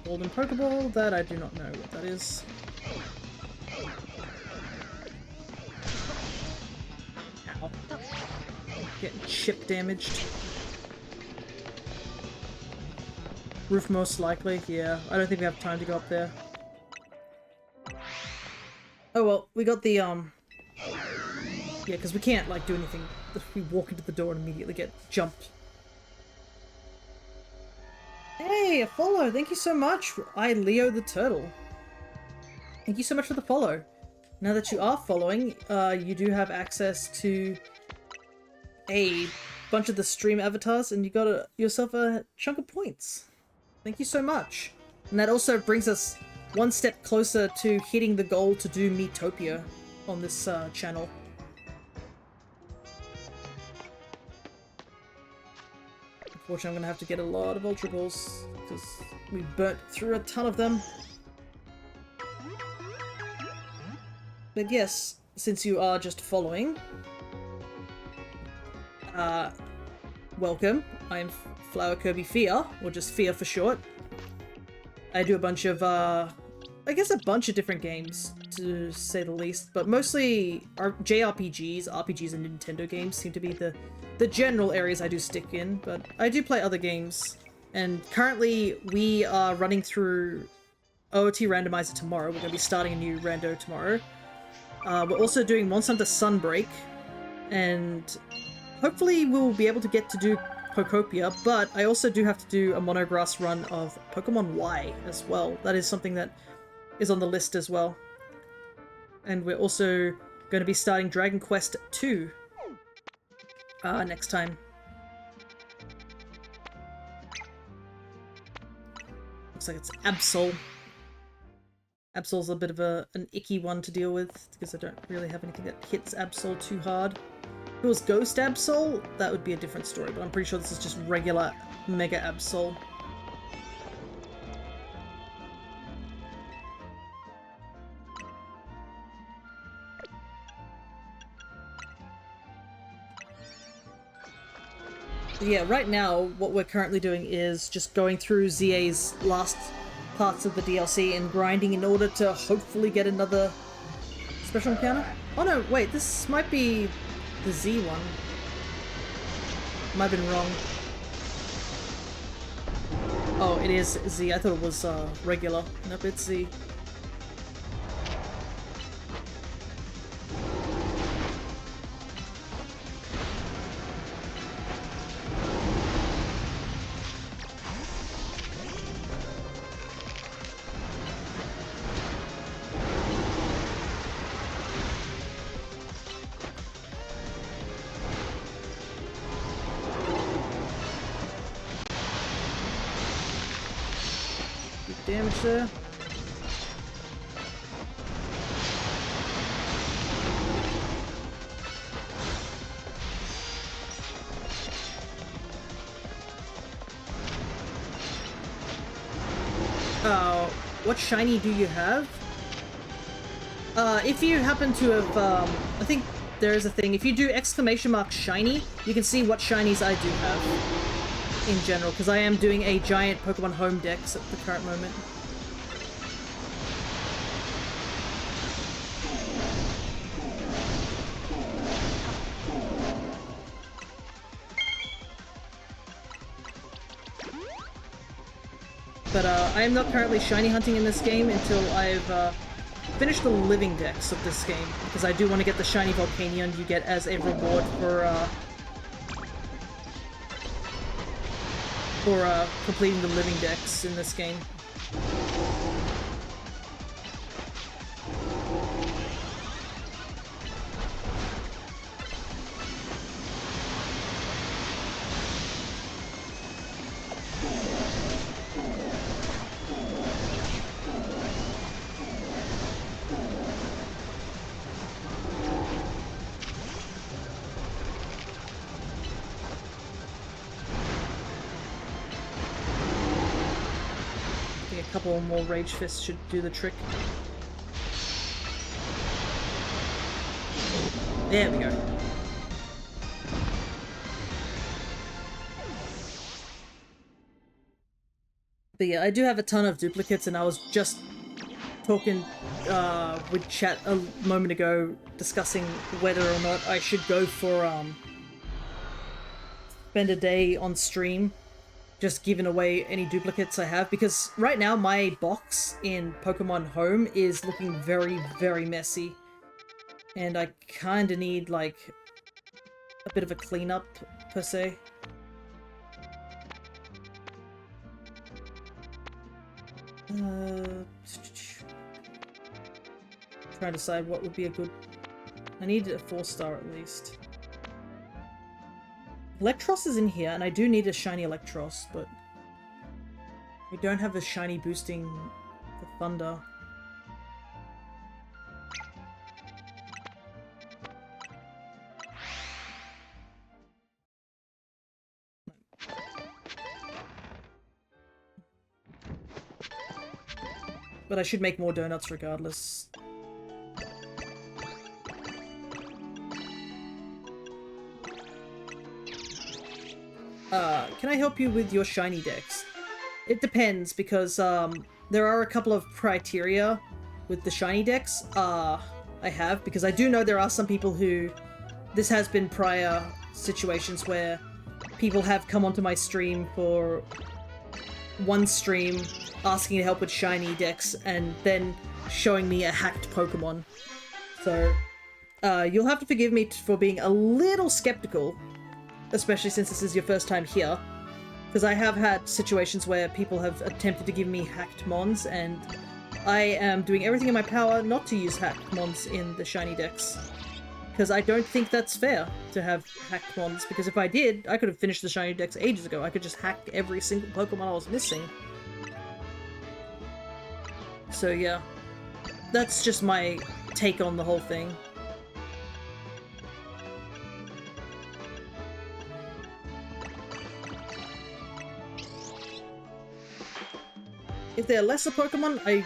Golden Pokeball, that I do not know what that is. Ow. Getting chip damaged. Roof most likely, yeah. I don't think we have time to go up there. Oh well, we got the, yeah, because we can't, like, do anything if we walk into the door and immediately get jumped. Hey, a follow! Thank you so much! I, Leo the Turtle. Thank you so much for the follow. Now that you are following, you do have access to a bunch of the stream avatars, and you got yourself a chunk of points. Thank you so much. And that also brings us one step closer to hitting the goal to do Miitopia on this channel. Unfortunately, I'm gonna have to get a lot of Ultra Balls because we burnt through a ton of them. But yes, since you are just following, welcome. I'm Flower Kirby Fia, or just Fia for short. I do a bunch of, I guess a bunch of different games, to say the least, but mostly JRPGs, RPGs, and Nintendo games seem to be the general areas I do stick in, but I do play other games, and currently we are running through OOT Randomizer tomorrow. We're going to be starting a new rando tomorrow. We're also doing Monster Hunter Sunbreak, and hopefully we'll be able to get to do Pokopia, but I also do have to do a monograss run of Pokemon Y as well. That is something that is on the list as well. And we're also going to be starting Dragon Quest II next time. Looks like it's Absol. Absol's a bit of an icky one to deal with, because I don't really have anything that hits Absol too hard. If it was Ghost Absol, that would be a different story, but I'm pretty sure this is just regular Mega Absol. But yeah, right now, what we're currently doing is just going through ZA's last parts of the DLC and grinding in order to hopefully get another special encounter. Oh no, wait, this might be the Z one. Might have been wrong. Oh, it is Z. I thought it was regular. Nope, it's Z. Damage there. What shiny do you have? If you happen to have, I think there is a thing. If you do exclamation mark shiny, you can see what shinies I do have in general, because I am doing a giant Pokemon home dex at the current moment. But I am not currently shiny hunting in this game until I've finished the Living Dex of this game, because I do want to get the shiny Volcanion you get as a reward for for completing the Living Dex in this game. A couple more Rage Fists should do the trick. There we go. But yeah, I do have a ton of duplicates, and I was just talking with chat a moment ago, discussing whether or not I should go for spend a day on stream just giving away any duplicates I have, because right now my box in Pokemon Home is looking very, very messy. And I kinda need, like, a bit of a cleanup, per se. Trying to decide what would be a good... I need a 4-star at least. Electros is in here, and I do need a shiny Electros, but we don't have a shiny boosting the Thunder. But I should make more donuts regardless. Can I help you with your shiny Dex? It depends, because there are a couple of criteria with the shiny Dex I have, because I do know there are some people who... This has been prior situations where people have come onto my stream for one stream asking to help with shiny Dex and then showing me a hacked Pokemon. So you'll have to forgive me for being a little skeptical, especially since this is your first time here, because I have had situations where people have attempted to give me hacked mons, and I am doing everything in my power not to use hacked mons in the shiny Dex, because I don't think that's fair to have hacked mons, because if I did, I could have finished the shiny Dex ages ago. I could just hack every single Pokemon I was missing. So yeah, that's just my take on the whole thing. If they're lesser Pokemon,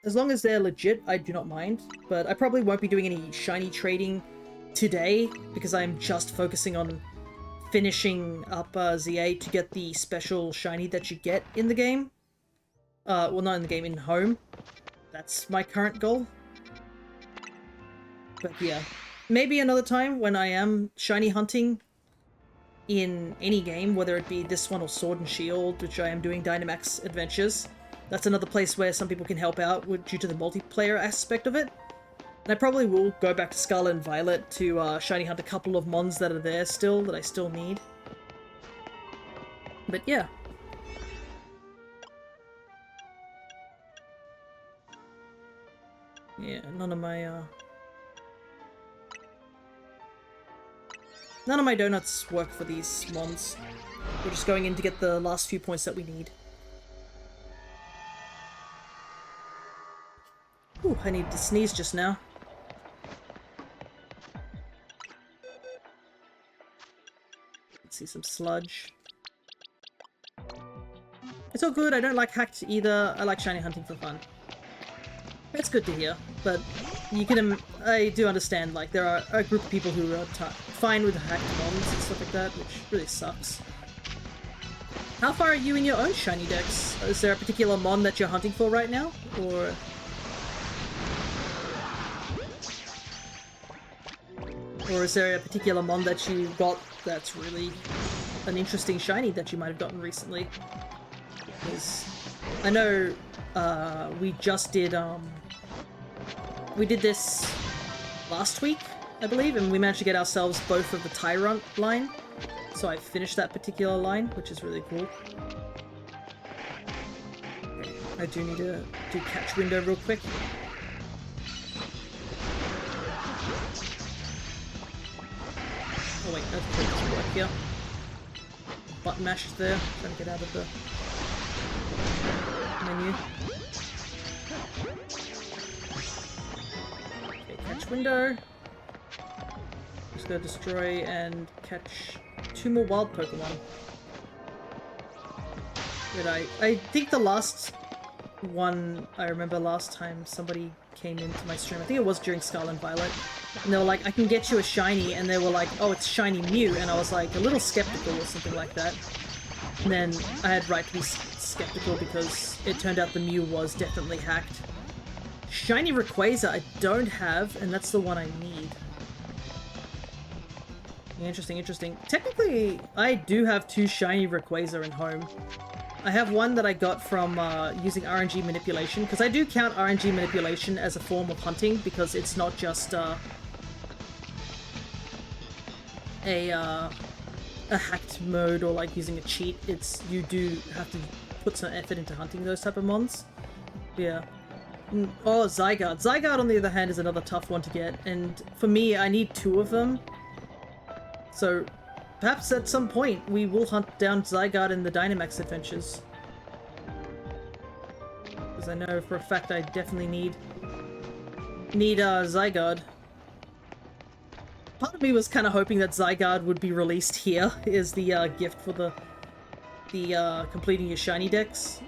as long as they're legit, I do not mind. But I probably won't be doing any shiny trading today, because I'm just focusing on finishing up Z8 to get the special shiny that you get in the game. Well, not in the game, in Home. That's my current goal. But yeah, maybe another time when I am shiny hunting in any game, whether it be this one or Sword and Shield, which I am doing Dynamax Adventures. That's another place where some people can help out due to the multiplayer aspect of it. And I probably will go back to Scarlet and Violet to shiny hunt a couple of mons that are there still, that I still need. But yeah. Yeah, none of my donuts work for these mons. We're just going in to get the last few points that we need. Ooh, I need to sneeze just now. Let's see some sludge. It's all good, I don't like hacked either. I like shiny hunting for fun. That's good to hear, but you can... I do understand, like, there are a group of people who are fine with hacked mons and stuff like that, which really sucks. How far are you in your own shiny Dex? Is there a particular mon that you're hunting for right now? Or is there a particular mon that you got that's really an interesting shiny that you might have gotten recently? Because I know we just did, we did this last week, I believe, and we managed to get ourselves both of the Tyrant line. so I finished that particular line, which is really cool. I do need to do catch window real quick. Oh wait, that doesn't work here. Button mash is there, trying to get out of the menu. Okay, catch window. Just gotta destroy and catch 2 more wild Pokemon. Did I think the last one, I remember last time somebody came into my stream, I think it was during Scarlet and Violet, and they were like, I can get you a shiny, and they were like, oh, it's shiny Mew, and I was like a little skeptical or something like that. And then I had right to be skeptical because it turned out the Mew was definitely hacked. Shiny Rayquaza I don't have, and that's the one I need. Interesting, interesting. Technically, I do have 2 shiny Rayquaza in home. I have one that I got from using RNG manipulation, because I do count RNG manipulation as a form of hunting, because it's not just a hacked mode or like using a cheat. It's, you do have to put some effort into hunting those type of mons. Yeah. Oh, Zygarde. Zygarde, on the other hand, is another tough one to get, and for me, I need 2 of them. So, perhaps at some point we will hunt down Zygarde in the Dynamax adventures. Because I know for a fact I definitely need Zygarde. Part of me was kind of hoping that Zygarde would be released here as the gift for the completing your shiny Dex.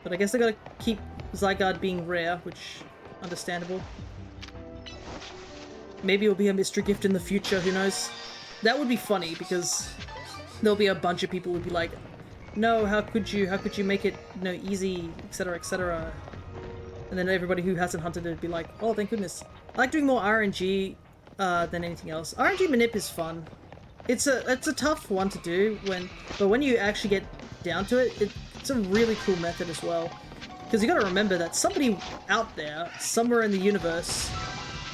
But I guess I gotta keep Zygarde being rare, which understandable. Maybe it'll be a mystery gift in the future, who knows? That would be funny, because there'll be a bunch of people who'd be like, no, how could you make it, you know, easy, etc, etc. And then everybody who hasn't hunted it would be like, oh, thank goodness. I like doing more RNG than anything else. RNG manip is fun. It's a tough one to do, but when you actually get down to it, it's a really cool method as well. Because you gotta remember that somebody out there, somewhere in the universe,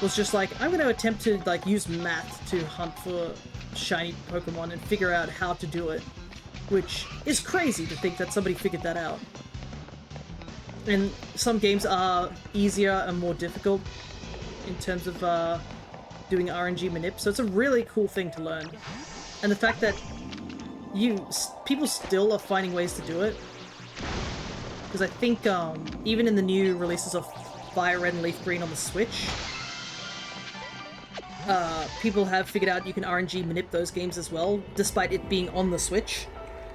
was just like, I'm going to attempt to like use math to hunt for shiny Pokemon and figure out how to do it, which is crazy to think that somebody figured that out. And some games are easier and more difficult in terms of doing RNG manip, so it's a really cool thing to learn. And the fact that people still are finding ways to do it, because I think even in the new releases of Fire Red and Leaf Green on the Switch, people have figured out you can RNG manip those games as well, despite it being on the Switch.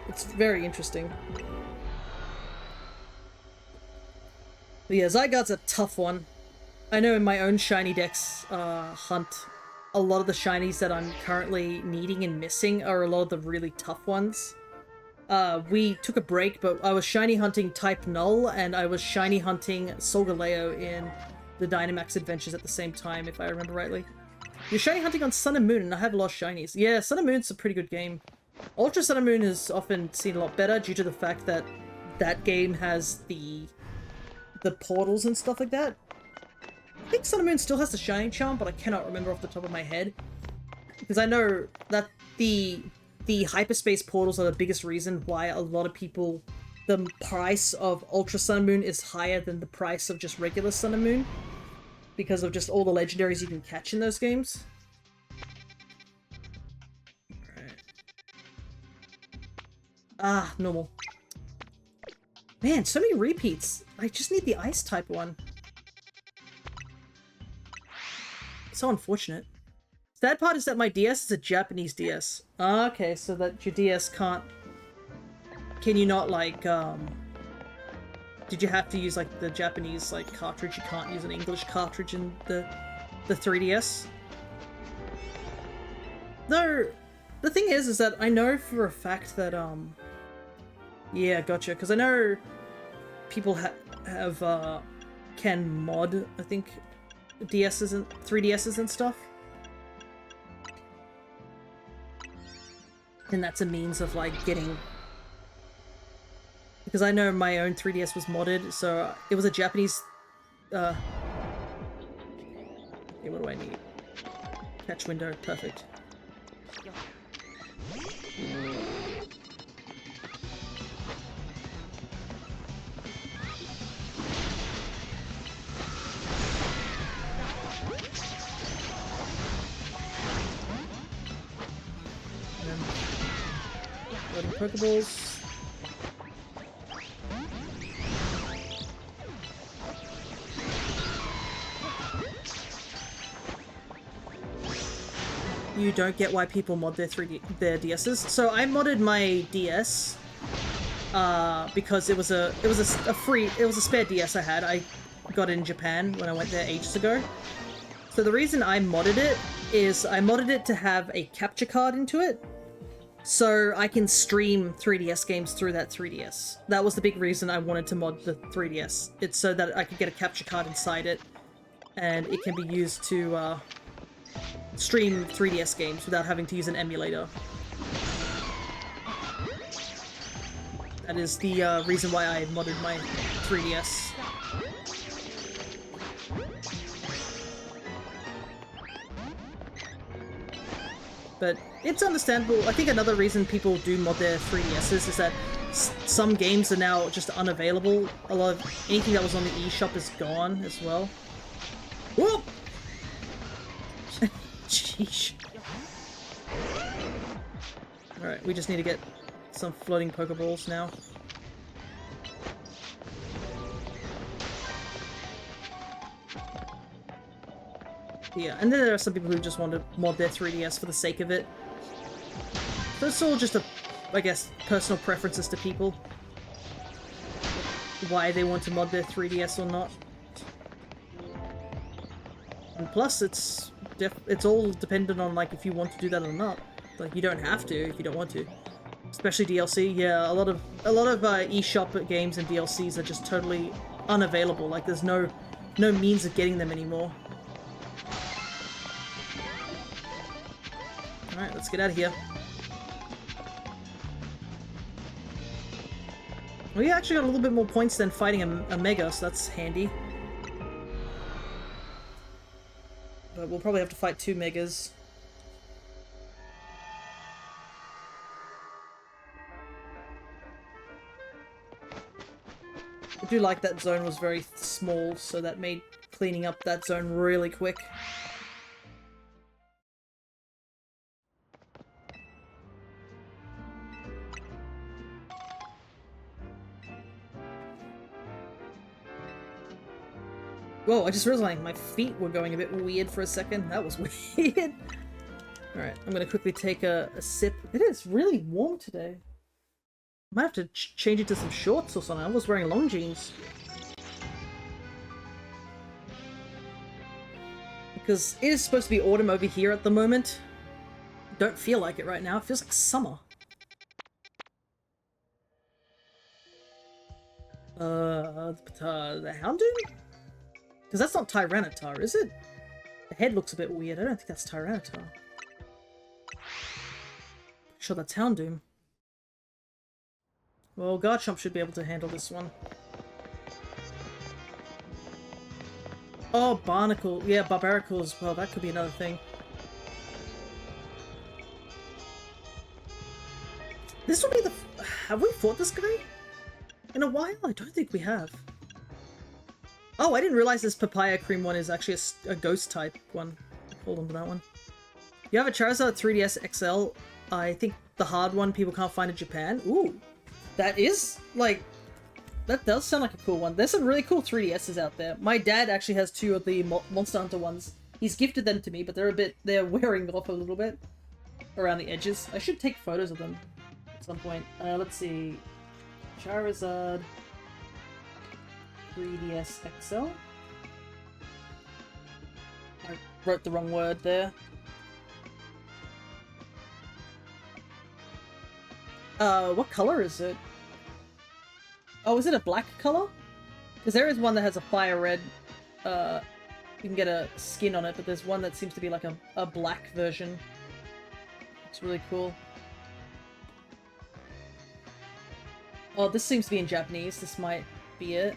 It's very interesting. But yeah, Zygarde's a tough one. I know in my own shiny Dex hunt, a lot of the shinies that I'm currently needing and missing are a lot of the really tough ones. We took a break, but I was shiny hunting type Null, and I was shiny hunting Solgaleo in the Dynamax adventures at the same time, if I remember rightly. You're shiny hunting on Sun and Moon, and I have lost shinies. Yeah, Sun and Moon's a pretty good game. Ultra Sun and Moon is often seen a lot better due to the fact that that game has the portals and stuff like that. I think Sun and Moon still has the Shining Charm, but I cannot remember off the top of my head. Because I know that the hyperspace portals are the biggest reason why a lot of people... the price of Ultra Sun and Moon is higher than the price of just regular Sun and Moon. Because of just all the legendaries you can catch in those games. Alright. Ah, normal. Man, so many repeats. I just need the ice type one. So unfortunate. Sad part is that my DS is a Japanese DS. Ah, okay, so that your DS can't... Can you not, like, did you have to use, like, the Japanese, like, cartridge? You can't use an English cartridge in the 3DS? Though, the thing is that I know for a fact that, yeah, gotcha, because I know people can mod, I think, DS's and 3DS's and stuff. And that's a means of, like, getting... Because I know my own 3DS was modded, so it was a Japanese... Okay, what do I need? Catch window, perfect. Loading Pokeballs. You don't get why people mod their DSs. So I modded my DS because it was a spare DS I had. I got it in Japan when I went there ages ago. So the reason I modded it is I modded it to have a capture card into it, so I can stream 3DS games through that 3DS. That was the big reason I wanted to mod the 3DS. It's so that I could get a capture card inside it, and it can be used to stream 3DS games without having to use an emulator. That is the reason why I modded my 3DS. But it's understandable. I think another reason people do mod their 3DSs is that some games are now just unavailable. A lot of anything that was on the eShop is gone as well. Whoop! Sheesh. Alright, we just need to get some floating Pokeballs now. Yeah, and then there are some people who just want to mod their 3DS for the sake of it. So it's all just I guess, personal preferences to people. Why they want to mod their 3DS or not. And plus, it's all dependent on, like, if you want to do that or not. Like, you don't have to if you don't want to. Especially DLC, yeah, a lot of eShop games and DLCs are just totally unavailable. Like, there's no means of getting them anymore. Alright, let's get out of here. We actually got a little bit more points than fighting a Mega, so that's handy. But we'll probably have to fight 2 Megas. I do like that zone was very small, so that made cleaning up that zone really quick. Whoa, I just realized my feet were going a bit weird for a second. That was weird. Alright, I'm gonna quickly take a sip. It is really warm today. I might have to change it to some shorts or something. I was wearing long jeans. Because it is supposed to be autumn over here at the moment. Don't feel like it right now. It feels like summer. The Houndoom? Because that's not Tyranitar, is it? The head looks a bit weird. I don't think that's Tyranitar. Sure, that's Houndoom. Well, Garchomp should be able to handle this one. Oh, Barnacle. Yeah, Barbaracle as well. That could be another thing. This will be the... Have we fought this guy? In a while? I don't think we have. Oh, I didn't realize this Papaya Cream one is actually a ghost type one. Hold on to that one. You have a Charizard 3DS XL. I think the hard one people can't find in Japan. Ooh. That is, like... That does sound like a cool one. There's some really cool 3DSs out there. My dad actually has 2 of the Monster Hunter ones. He's gifted them to me, but they're wearing off a little bit around the edges. I should take photos of them at some point. Let's see. Charizard 3DS XL. I wrote the wrong word there. What color is it? Oh, is it a black color? Because there is one that has a fire red, you can get a skin on it, but there's one that seems to be like a black version. It's really cool. Oh, this seems to be in Japanese. This might be it.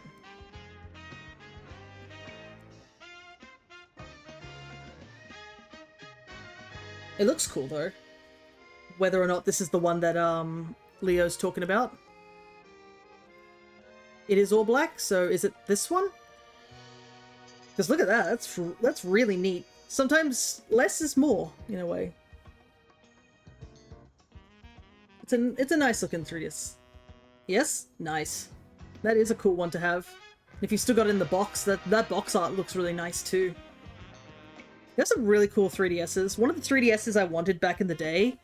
It looks cool, though. whether or not this is the one that Leo's talking about. It is all black, so is it this one? Because look at that, that's really neat. Sometimes less is more, in a way. It's a nice looking 3DS. Yes? Nice. That is a cool one to have. If you still got it in the box, that box art looks really nice too. There's some really cool 3DSs. One of the 3DSs I wanted back in the day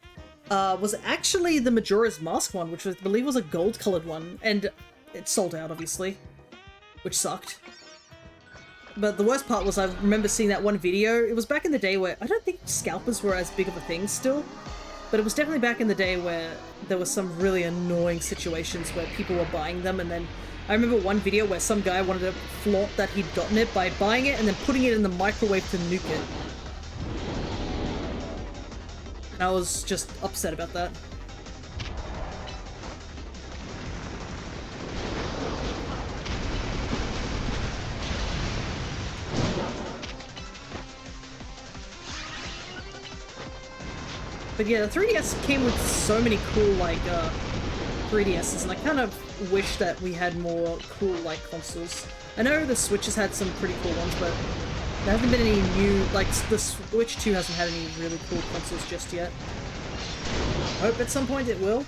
was actually the Majora's Mask one, which I believe was a gold-colored one, and it sold out, obviously, which sucked. But the worst part was I remember seeing that one video. It was back in the day where I don't think scalpers were as big of a thing still, but it was definitely back in the day where there was some really annoying situations where people were buying them, and then I remember one video where some guy wanted to flaunt that he'd gotten it by buying it and then putting it in the microwave to nuke it. And I was just upset about that. But yeah, the 3DS came with so many cool, like, 3DSs, and I kind of wish that we had more cool, like, consoles. I know the Switch has had some pretty cool ones, but there hasn't been any new, like, the Switch 2 hasn't had any really cool consoles just yet. I hope at some point it will.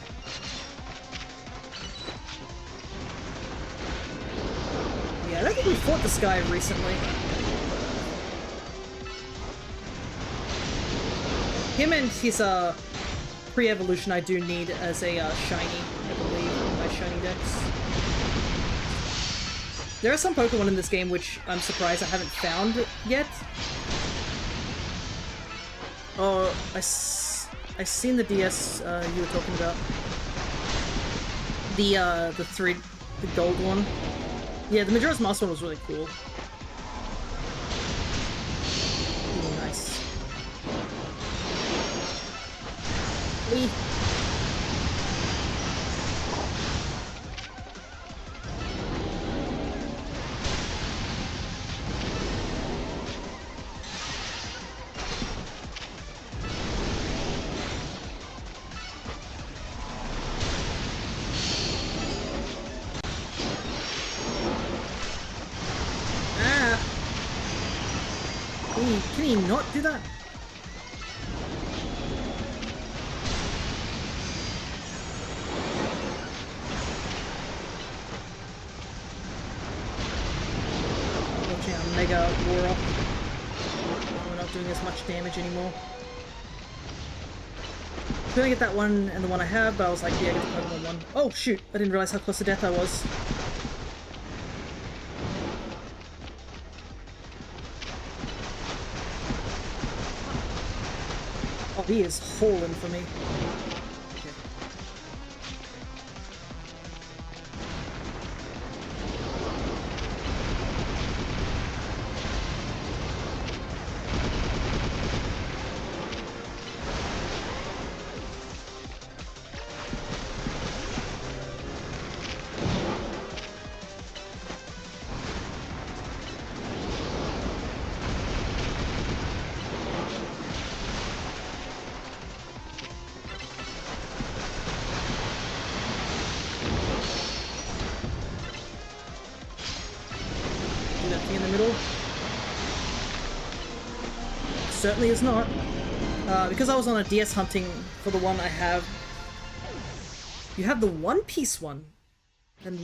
Yeah, I don't think we fought this guy recently. Him and his pre-evolution I do need as a shiny, I believe, in my shiny dex. There are some Pokemon in this game which I'm surprised I haven't found yet. Oh, I seen the DS you were talking about. The gold one. Yeah, the Majora's Mask one was really cool. Ooh, nice. Whee. Can he not do that? Watching our Mega War up. We're not doing as much damage anymore. I was gonna get that one and the one I have, but I was like, yeah, get the Pokemon one. Oh shoot! I didn't realize how close to death I was. Oh, he is hauling for me. Okay. In the middle. Certainly is not. Because I was on a DS hunting for the one I have. You have the One Piece one, and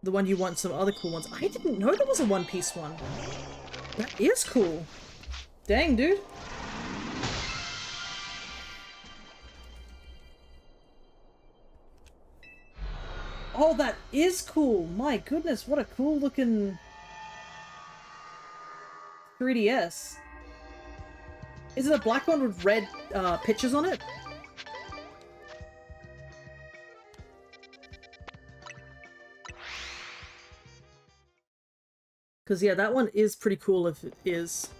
the one you want some other cool ones. I didn't know there was a One Piece one. That is cool. Dang, dude. Oh, that is cool. My goodness, what a cool looking 3DS. Is it a black one with red pictures on it? Because yeah, that one is pretty cool if it is.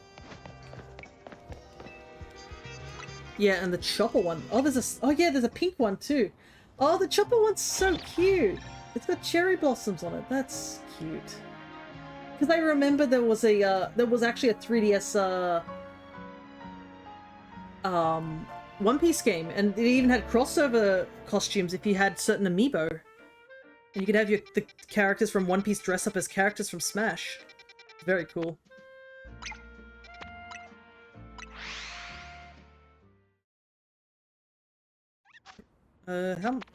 Yeah, and the chopper one. Oh, there's a pink one too. Oh, the chopper one's so cute. It's got cherry blossoms on it. That's cute. Because I remember there was actually a 3DS One Piece game, and it even had crossover costumes if you had certain amiibo. And you could have the characters from One Piece dress up as characters from Smash. Very cool.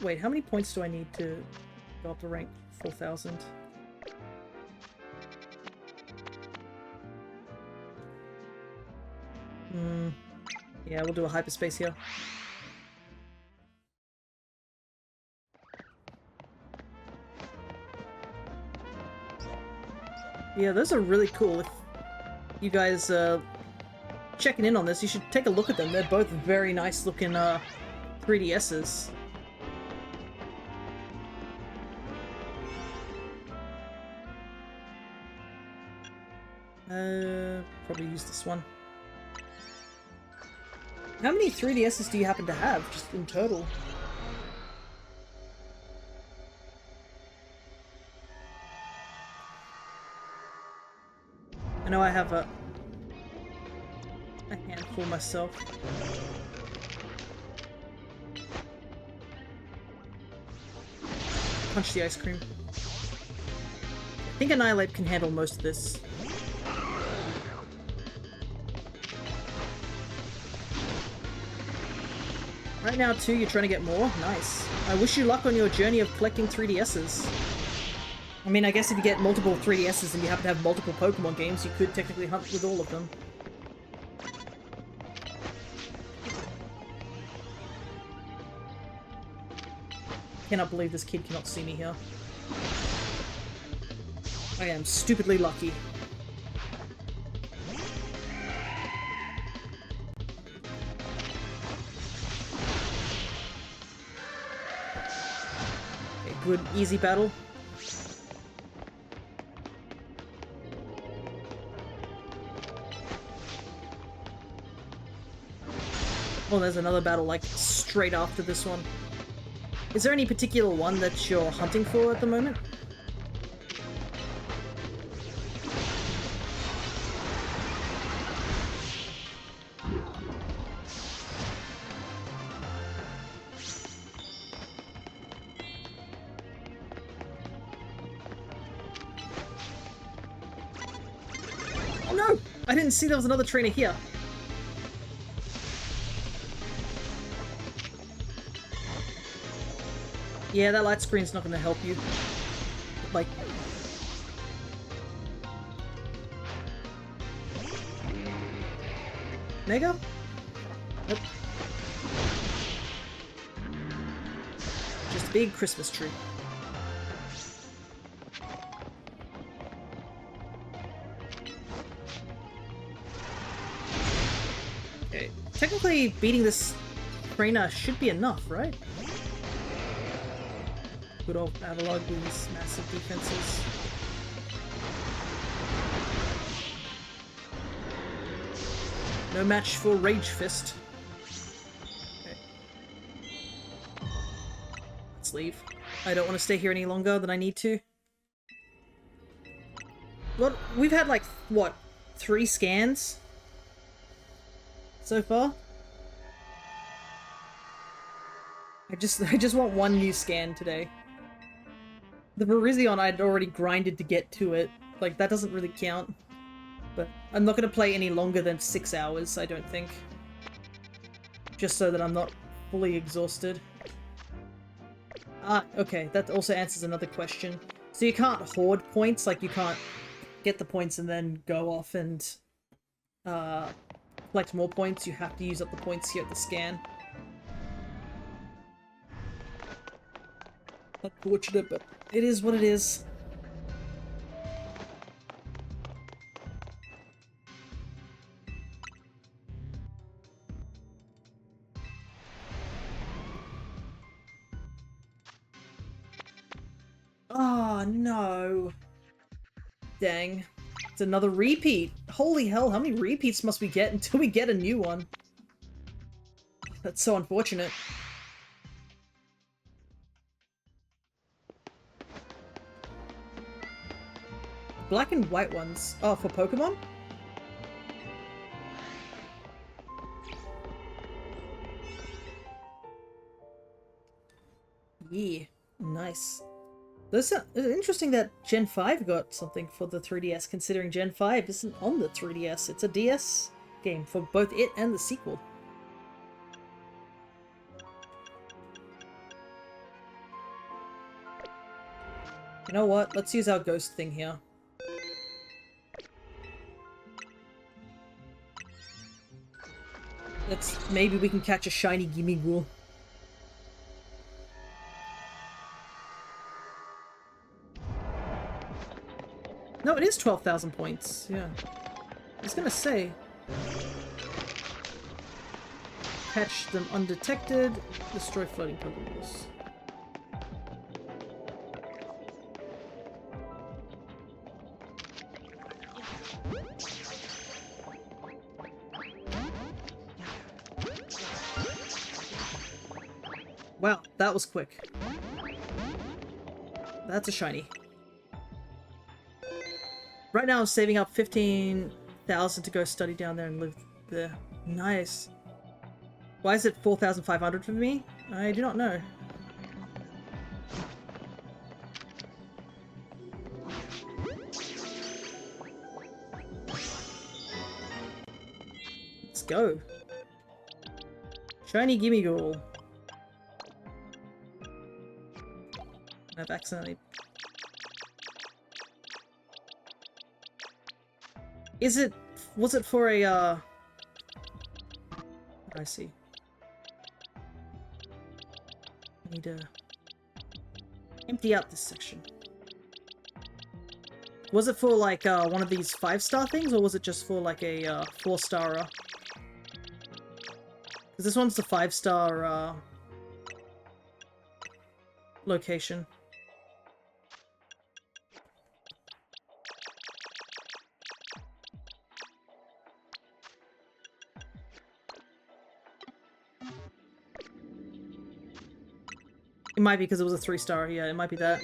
Wait, how many points do I need to go up to rank 4,000? Yeah, we'll do a hyperspace here. Yeah, those are really cool. If you guys checking in on this, you should take a look at them. They're both very nice looking 3DSs. Probably use this one. How many 3DSs do you happen to have, just in total? I know I have a handful myself. Punch the ice cream. I think Annihilate can handle most of this. Right now, too, you're trying to get more? Nice. I wish you luck on your journey of collecting 3DSs. I mean, I guess if you get multiple 3DSs and you happen to have multiple Pokemon games, you could technically hunt with all of them. Cannot believe this kid cannot see me here. I am stupidly lucky. Okay, good, easy battle. Oh, there's another battle, like, straight after this one. Is there any particular one that you're hunting for at the moment? Oh no! I didn't see there was another trainer here. Yeah, that light screen's not going to help you. Like... Mega? Nope. Just a big Christmas tree. Okay. Technically, beating this trainer should be enough, right? Good old Avalog with these massive defenses. No match for Rage Fist. Okay. Let's leave. I don't want to stay here any longer than I need to. What? We've had like, what, 3 scans so far? I just want one new scan today. The Virizion I'd already grinded to get to it. Like, that doesn't really count. But I'm not going to play any longer than 6 hours, I don't think. Just so that I'm not fully exhausted. Ah, okay, that also answers another question. So you can't hoard points, like you can't get the points and then go off and collect more points. You have to use up the points here at the scan. Unfortunate, but it is what it is. Oh, no. Dang. It's another repeat. Holy hell, how many repeats must we get until we get a new one? That's so unfortunate. Black and white ones. Oh, for Pokemon? Yeah, nice. That's interesting that Gen 5 got something for the 3DS, considering Gen 5 isn't on the 3DS. It's a DS game for both it and the sequel. You know what? Let's use our ghost thing here. Maybe we can catch a shiny Gimmighoul. No, it is 12,000 points. Yeah. I was gonna say. Catch them undetected. Destroy floating Pokeballs. Wow, that was quick. That's a shiny. Right now I'm saving up 15,000 to go study down there and live there. Nice. Why is it 4,500 for me? I do not know. Let's go. Shiny Gimmighoul. I've accidentally... Was it for a, I see. I need to empty out this section. Was it for, like, one of these 5-star things, or was it just for, like, a, 4-starer? Because this one's the 5-star, location. It might be because it was a 3-star. Yeah, it might be that.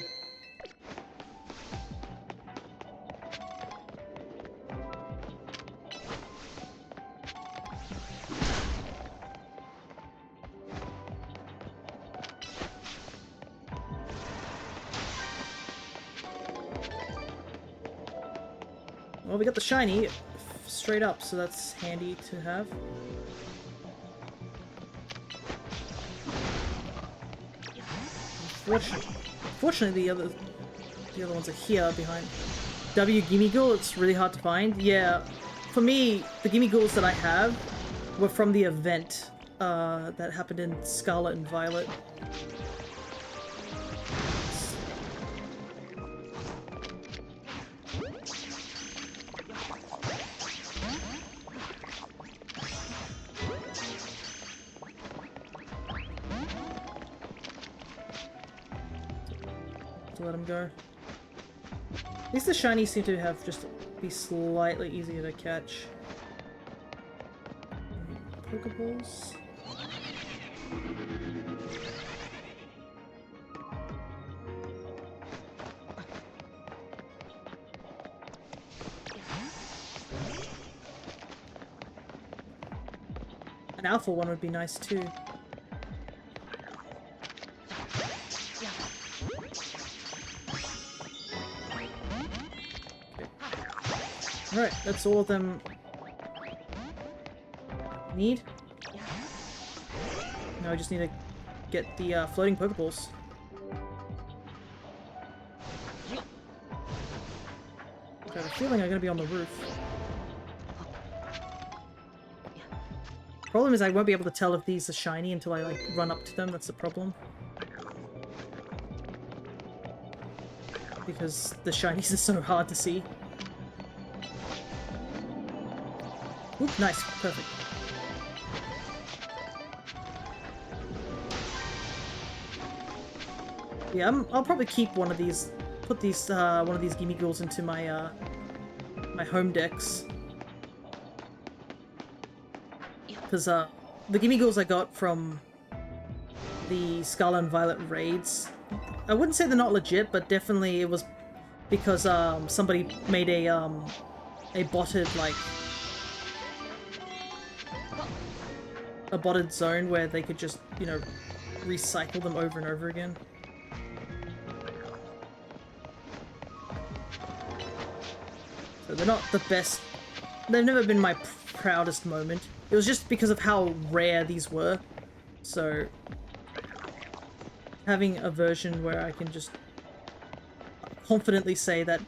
Well, we got the shiny straight up, so that's handy to have. Fortunately, the other ones are here behind. W Gimmighoul, it's really hard to find. Yeah, for me, the Gimmighouls that I have were from the event that happened in Scarlet and Violet. To let him go. At least the shinies seem to have just be slightly easier to catch. Pokeballs. An alpha one would be nice too. Alright, that's all of them need. Now I just need to get the floating Pokeballs. I have a feeling I'm gonna be on the roof. Problem is I won't be able to tell if these are shiny until I like run up to them, that's the problem. Because the shinies are so hard to see. Oop, nice, perfect. Yeah, I'll probably keep one of these, put these, one of these Gimmighouls into my, my home decks. Because, the Gimmighouls I got from the Scarlet and Violet raids, I wouldn't say they're not legit, but definitely it was because, somebody made a botted, like, a botted zone where they could just, you know, recycle them over and over again. So they're not the best. They've never been my proudest moment. It was just because of how rare these were. So having a version where I can just confidently say that,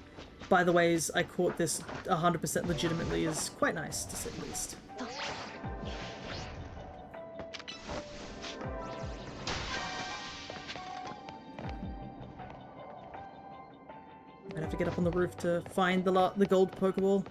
by the ways, I caught this 100% legitimately is quite nice, to say the least. I have to get up on the roof to find the gold Pokeball.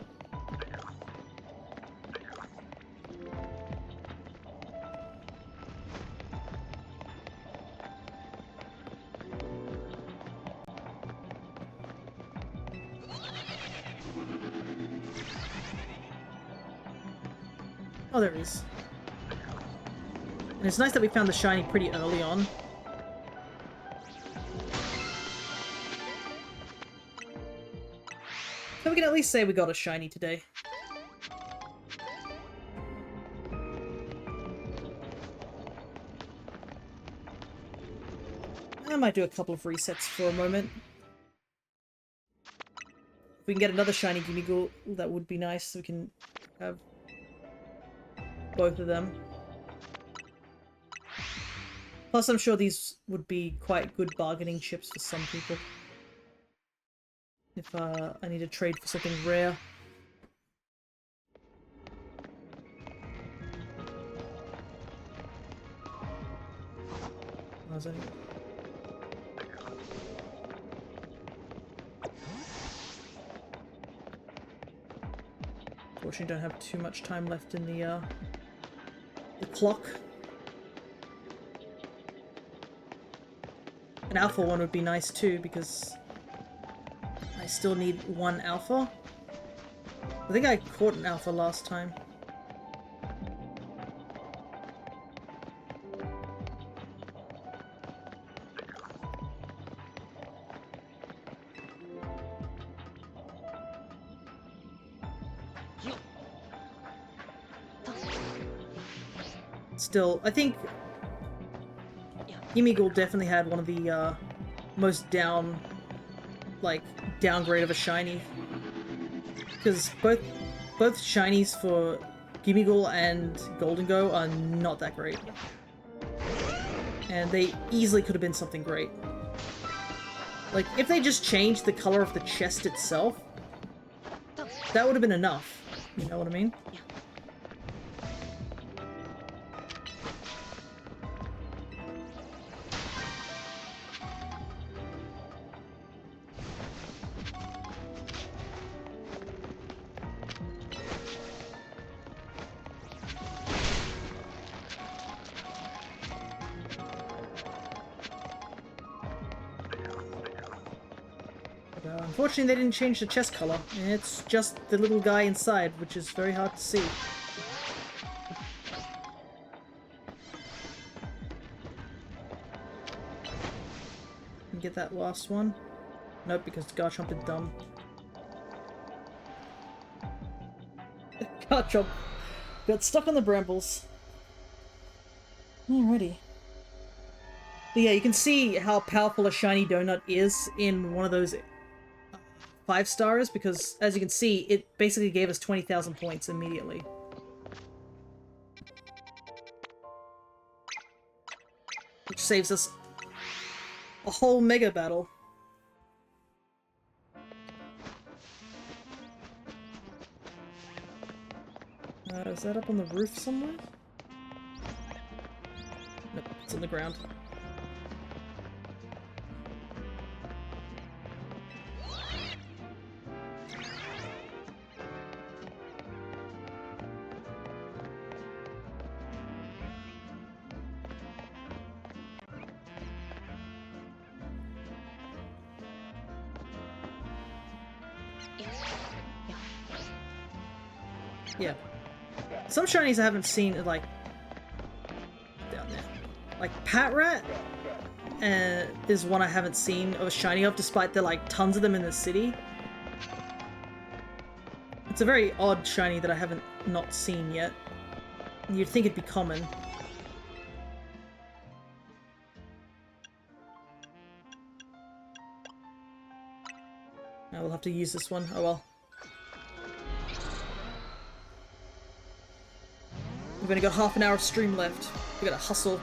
Oh, there he is. And it's nice that we found the shiny pretty early on. So we can at least say we got a shiny today. I might do a couple of resets for a moment. If we can get another shiny Gimmighoul, that would be nice, so we can have both of them. Plus, I'm sure these would be quite good bargaining chips for some people. If I need to trade for something rare. How's that? Unfortunately, don't have too much time left in the clock. An alpha one would be nice too, because I still need one alpha. I think I caught an alpha last time. Still, I think Gimmighoul definitely had one of the most downgrade of a shiny. Because both shinies for Gimmighoul and Goldengo are not that great. And they easily could have been something great. Like, if they just changed the color of the chest itself, that would have been enough. You know what I mean? Unfortunately, they didn't change the chest color. It's just the little guy inside, which is very hard to see. Can get that last one? Nope, because Garchomp is dumb. Garchomp got stuck on the brambles. Alrighty. But yeah, you can see how powerful a shiny donut is in one of those 5 stars, because as you can see, it basically gave us 20,000 points immediately. Which saves us a whole mega battle. Is that up on the roof somewhere? Nope, it's on the ground. Yeah. Some shinies I haven't seen are like down there. Like Patrat is one I haven't seen of a shiny of, despite there like tons of them in the city. It's a very odd shiny that I haven't not seen yet. You'd think it'd be common. I will have to use this one. Oh well. We've only got half an hour of stream left. We gotta hustle.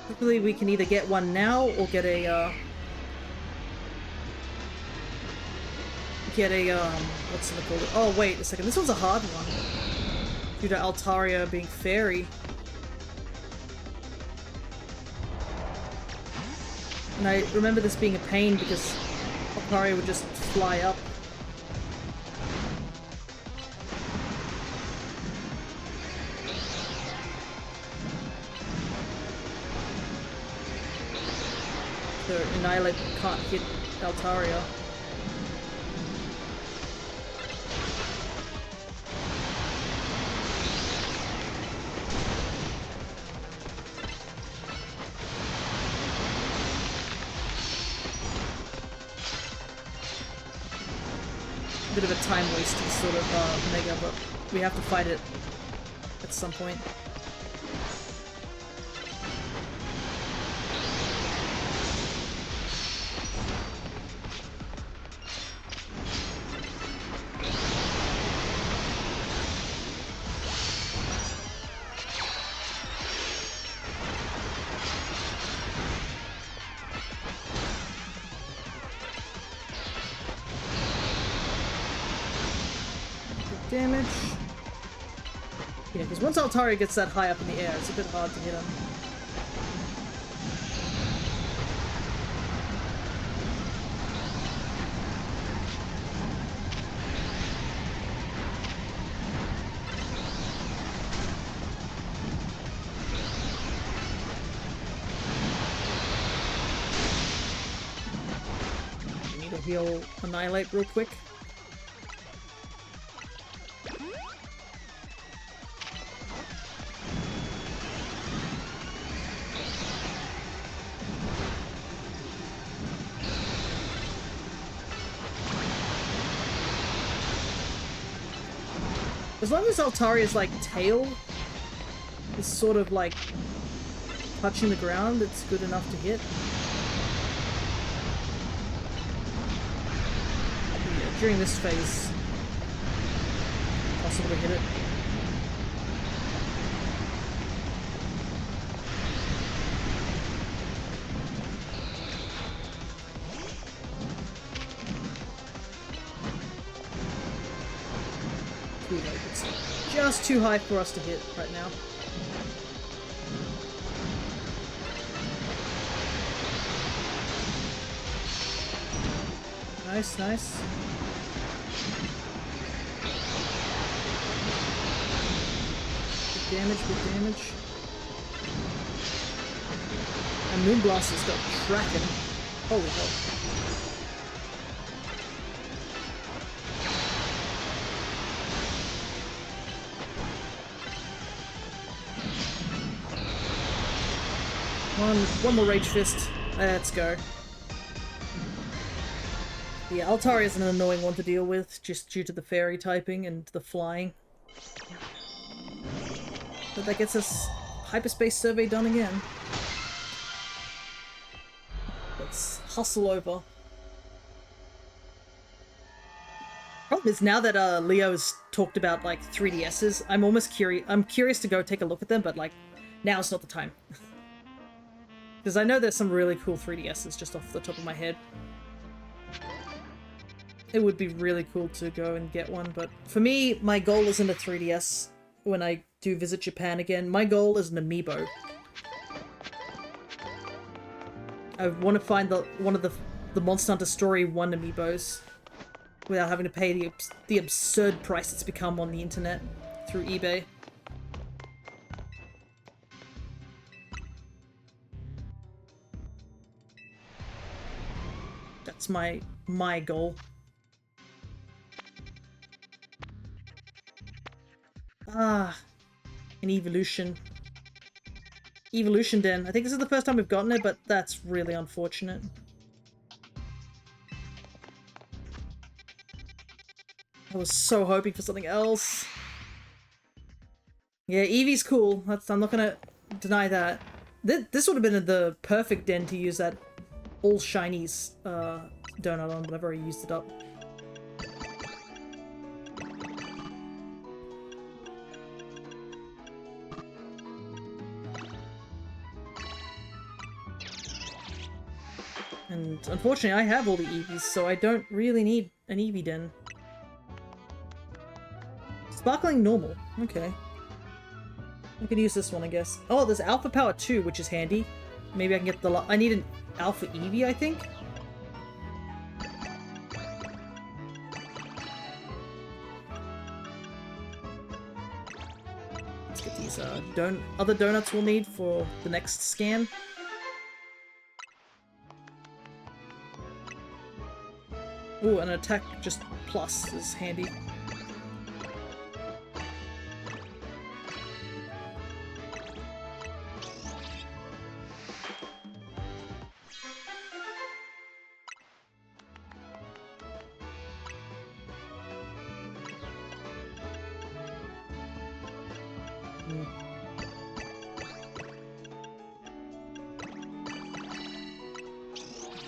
Hopefully we can either get one now or get a, what's it called? Oh, wait a second. This one's a hard one. Due to Altaria being fairy. And I remember this being a pain because Altaria would just fly up. So Annihilate can't hit Altaria. Bit of a time wasting sort of mega, but we have to fight it at some point. Damage. Yeah, because once Altaria gets that high up in the air, it's a bit hard to hit him. I need to heal Annihilate real quick. As long as Altaria's, like, tail is sort of, like, touching the ground, it's good enough to hit. Yeah, during this phase, possible to hit it. It's just too high for us to hit right now. Nice, nice. Good damage, good damage. And Moonblaster's got Kraken. Holy hell. One more Rage Fist. Let's go. Yeah, Altaria is an annoying one to deal with, just due to the fairy typing and the flying. But that gets us Hyperspace Survey done again. Let's hustle over. Problem is, now that Leo's talked about, like, 3DSs, I'm almost curious. I'm curious to go take a look at them, but, like, now's not the time. Because I know there's some really cool 3DSs just off the top of my head. It would be really cool to go and get one, but for me, my goal isn't a 3DS when I do visit Japan again. My goal is an amiibo. I want to find one of the Monster Hunter Story 1 amiibos without having to pay the absurd price it's become on the internet through eBay. That's my goal. Ah, an evolution. Evolution Den. I think this is the first time we've gotten it, but that's really unfortunate. I was so hoping for something else. Yeah, Eevee's cool. I'm not gonna deny that. This would have been the perfect den to use that all shinies donut on, but I've already used it up. Unfortunately, I have all the Eevees, so I don't really need an Eevee Den. Sparkling normal. Okay. I can use this one, I guess. Oh, there's Alpha Power 2, which is handy. Maybe I can get the... I need an Alpha Eevee, I think? Let's get these other donuts we'll need for the next scan. Ooh, an attack just plus is handy.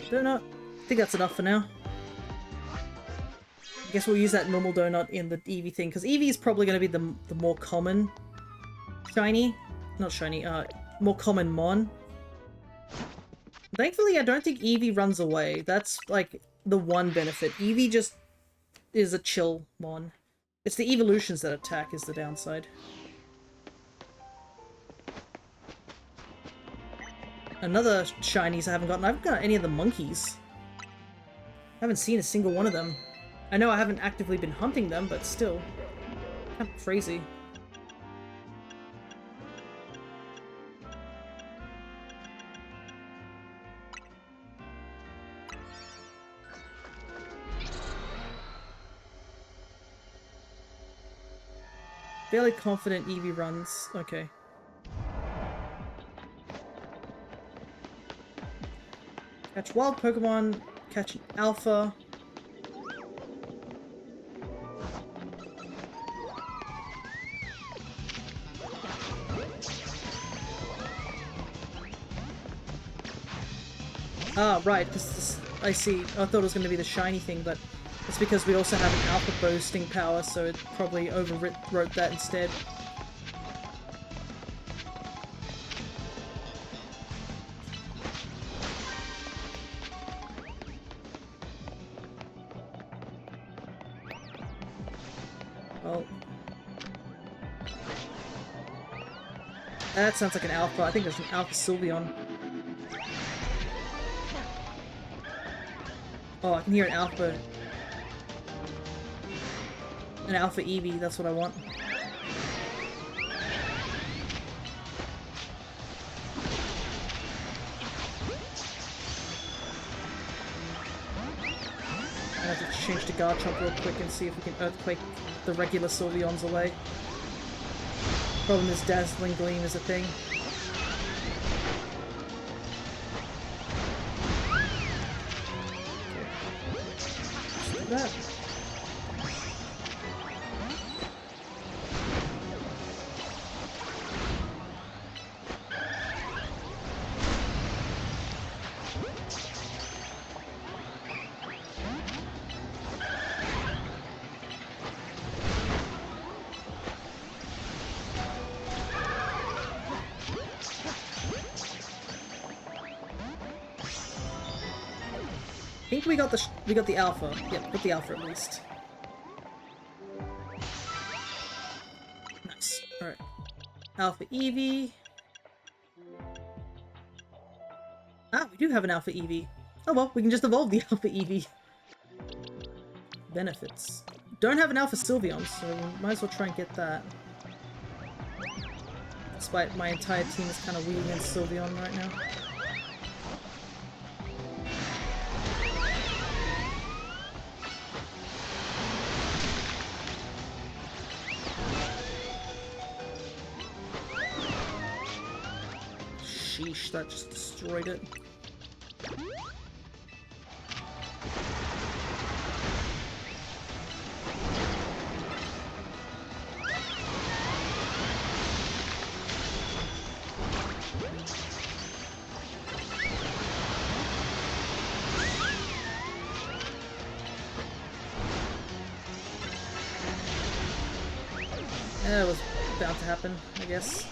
Donut. I think that's enough for now. I guess we'll use that normal donut in the Eevee thing, because Eevee is probably going to be the more common shiny. Not shiny, more common Mon. Thankfully, I don't think Eevee runs away. That's, like, the one benefit. Eevee just is a chill Mon. It's the evolutions that attack is the downside. Another shinies I haven't gotten. I haven't got any of the monkeys. I haven't seen a single one of them. I know I haven't actively been hunting them, but still. Kind of crazy. Fairly confident Eevee runs. Okay. Catch wild Pokemon, catch an alpha. Ah, right, because I see. I thought it was going to be the shiny thing, but it's because we also have an alpha boosting power, so it probably overwrote that instead. Well, that sounds like an alpha. I think there's an alpha Sylveon. Oh, I can hear an alpha. An alpha Eevee, that's what I want. I have to change to Garchomp real quick and see if we can Earthquake the regular Sylveons away. Problem is Dazzling Gleam is a thing. Just do that. I think we got the alpha. Yep, got the alpha at least. Nice. All right. Alpha Eevee. Ah, we do have an alpha Eevee. Oh well, we can just evolve the alpha Eevee. Benefits. Don't have an alpha Sylveon, so we might as well try and get that. Despite my entire team is kind of weak against Sylveon right now. Sheesh, that just destroyed it. Yeah, it was bound to happen, I guess.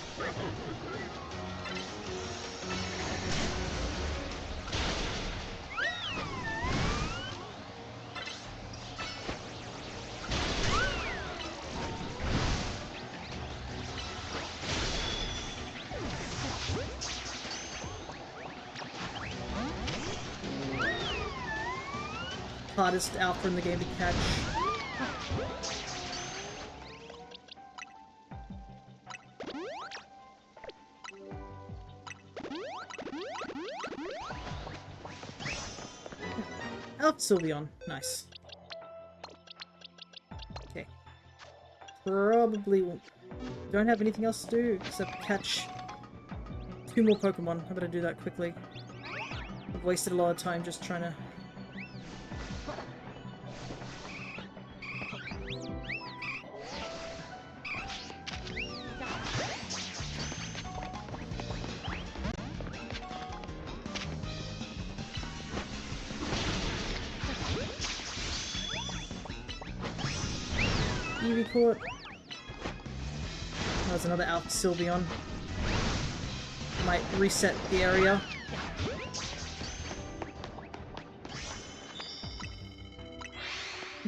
hardest alpha in the game to catch. Alpha Sylveon. Nice. Okay. Probably don't have anything else to do except catch 2 more Pokemon. I better do that quickly. I've wasted a lot of time just trying to... Eevee caught. There's another Alpha Sylveon. Might reset the area.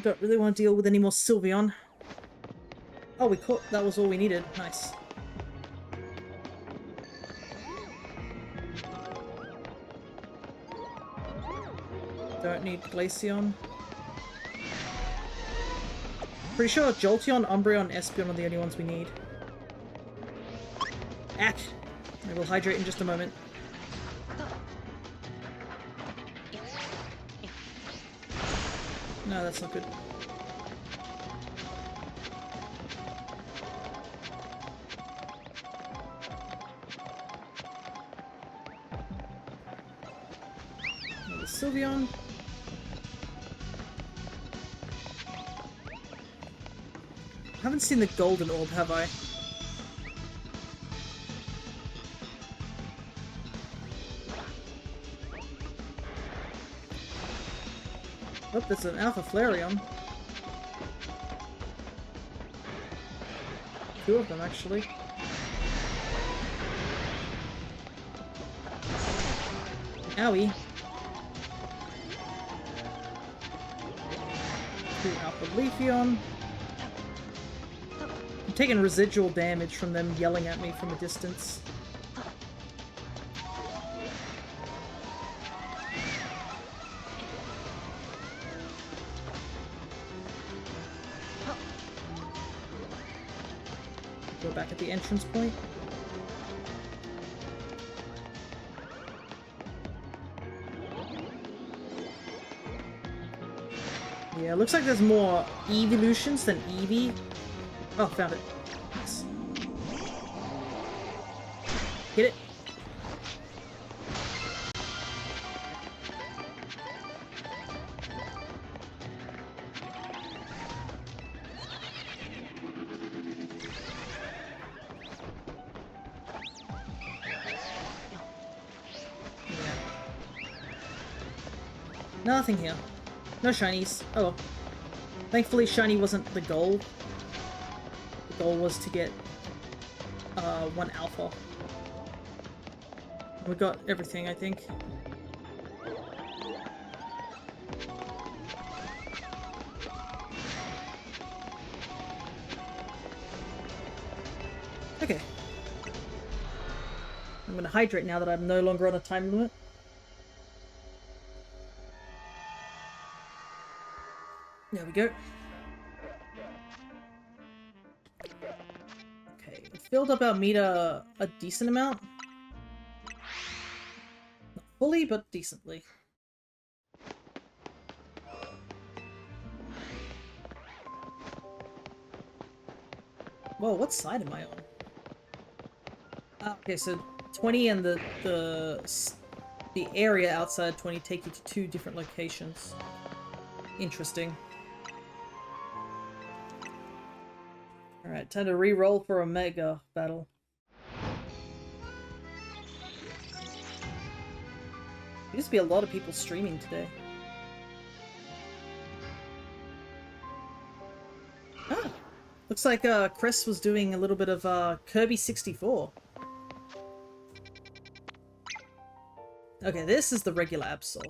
Don't really want to deal with any more Sylveon. Oh, we caught. That was all we needed. Nice. Don't need Glaceon. Pretty sure Jolteon, Umbreon, Espeon are the only ones we need. Ack! I will hydrate in just a moment. No, that's not good. Another Sylveon. I haven't seen the golden orb, have I? Oh, there's an Alpha Flareon. 2 of them, actually. Owie. 2 Alpha Leafeon. I'm taking residual damage from them yelling at me from a distance. Go back at the entrance point. Yeah, looks like there's more evolutions than Eevee. Oh, found it. Nice. Hit it. Nothing here. No shinies. Oh well. Thankfully, shiny wasn't the goal. The goal was to get 1 alpha. We got everything, I think. Okay. I'm gonna hydrate now that I'm no longer on a time limit. There we go. Okay, it filled up our meter a decent amount. Not fully, but decently. Whoa, what side am I on? Okay, so 20 and the area outside 20 take you to 2 different locations. Interesting. Alright, time to re-roll for a mega battle. There used to be a lot of people streaming today. Ah! Looks like Chris was doing a little bit of Kirby 64. Okay, this is the regular Absol.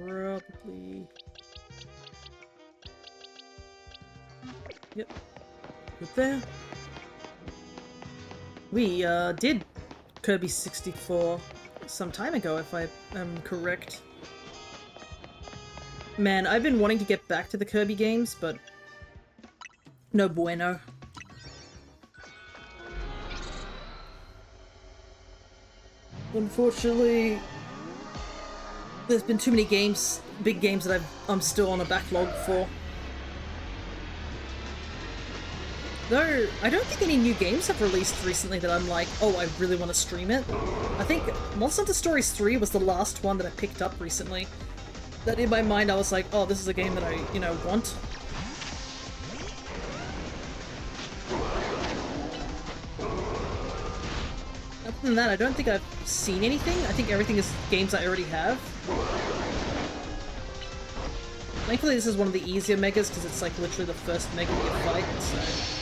Probably... Yep. Good there. We did Kirby 64 some time ago, if I am correct. Man, I've been wanting to get back to the Kirby games, but no bueno. Unfortunately, there's been too many games, big games that I'm still on a backlog for. Though, I don't think any new games have released recently that I'm like, oh, I really want to stream it. I think Monster Hunter Stories 3 was the last one that I picked up recently. That in my mind I was like, oh, this is a game that I, you know, want. Other than that, I don't think I've seen anything. I think everything is games I already have. Thankfully this is one of the easier megas because it's like literally the first mega you fight, so...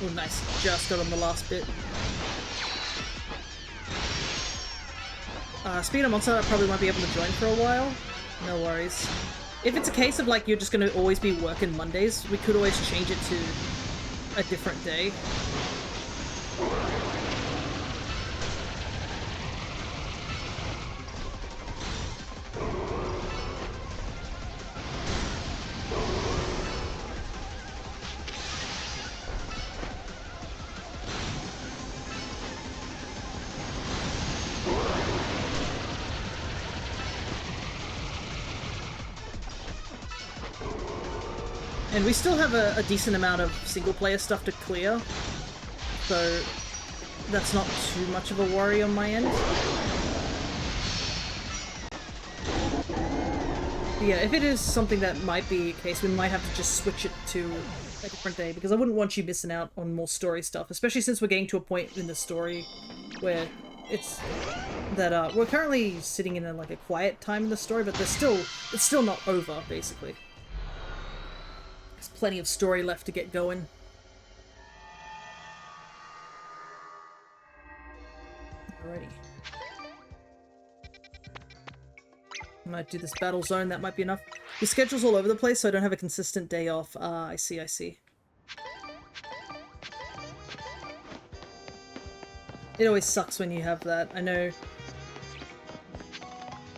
Oh, nice. Just got on the last bit. Speaking of Monster, I probably won't be able to join for a while. No worries. If it's a case of, like, you're just going to always be working Mondays, we could always change it to a different day. And we still have a decent amount of single-player stuff to clear, so that's not too much of a worry on my end. But yeah, if it is something that might be a case, we might have to just switch it to a different day, because I wouldn't want you missing out on more story stuff, especially since we're getting to a point in the story where it's that we're currently sitting in like a quiet time in the story, but it's still not over, basically. Plenty of story left to get going. Alrighty. I might do this battle zone, that might be enough. Your schedule's all over the place, so I don't have a consistent day off. Ah, I see, I see. It always sucks when you have that. I know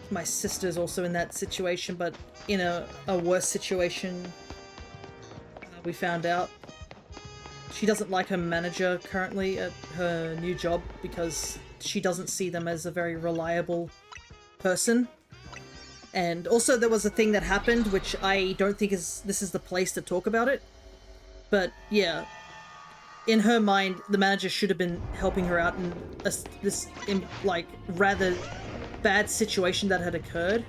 my sister's also in that situation, but in a worse situation. We found out she doesn't like her manager currently at her new job because she doesn't see them as a very reliable person. And also there was a thing that happened which I don't think this is the place to talk about it. But yeah, in her mind, the manager should have been helping her out in this like rather bad situation that had occurred.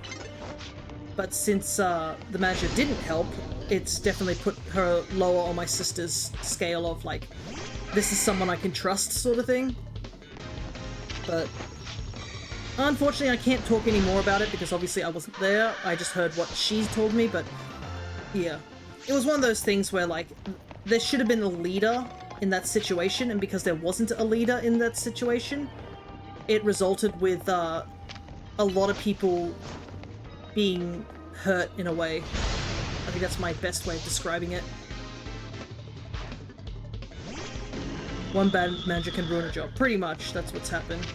But since the manager didn't help, it's definitely put her lower on my sister's scale of, like, this is someone I can trust sort of thing. But unfortunately, I can't talk any more about it because obviously I wasn't there. I just heard what she told me, but yeah. It was one of those things where, like, there should have been a leader in that situation, and because there wasn't a leader in that situation, it resulted with a lot of people being hurt in a way. I think that's my best way of describing it. One bad manager can ruin a job. Pretty much, that's what's happened.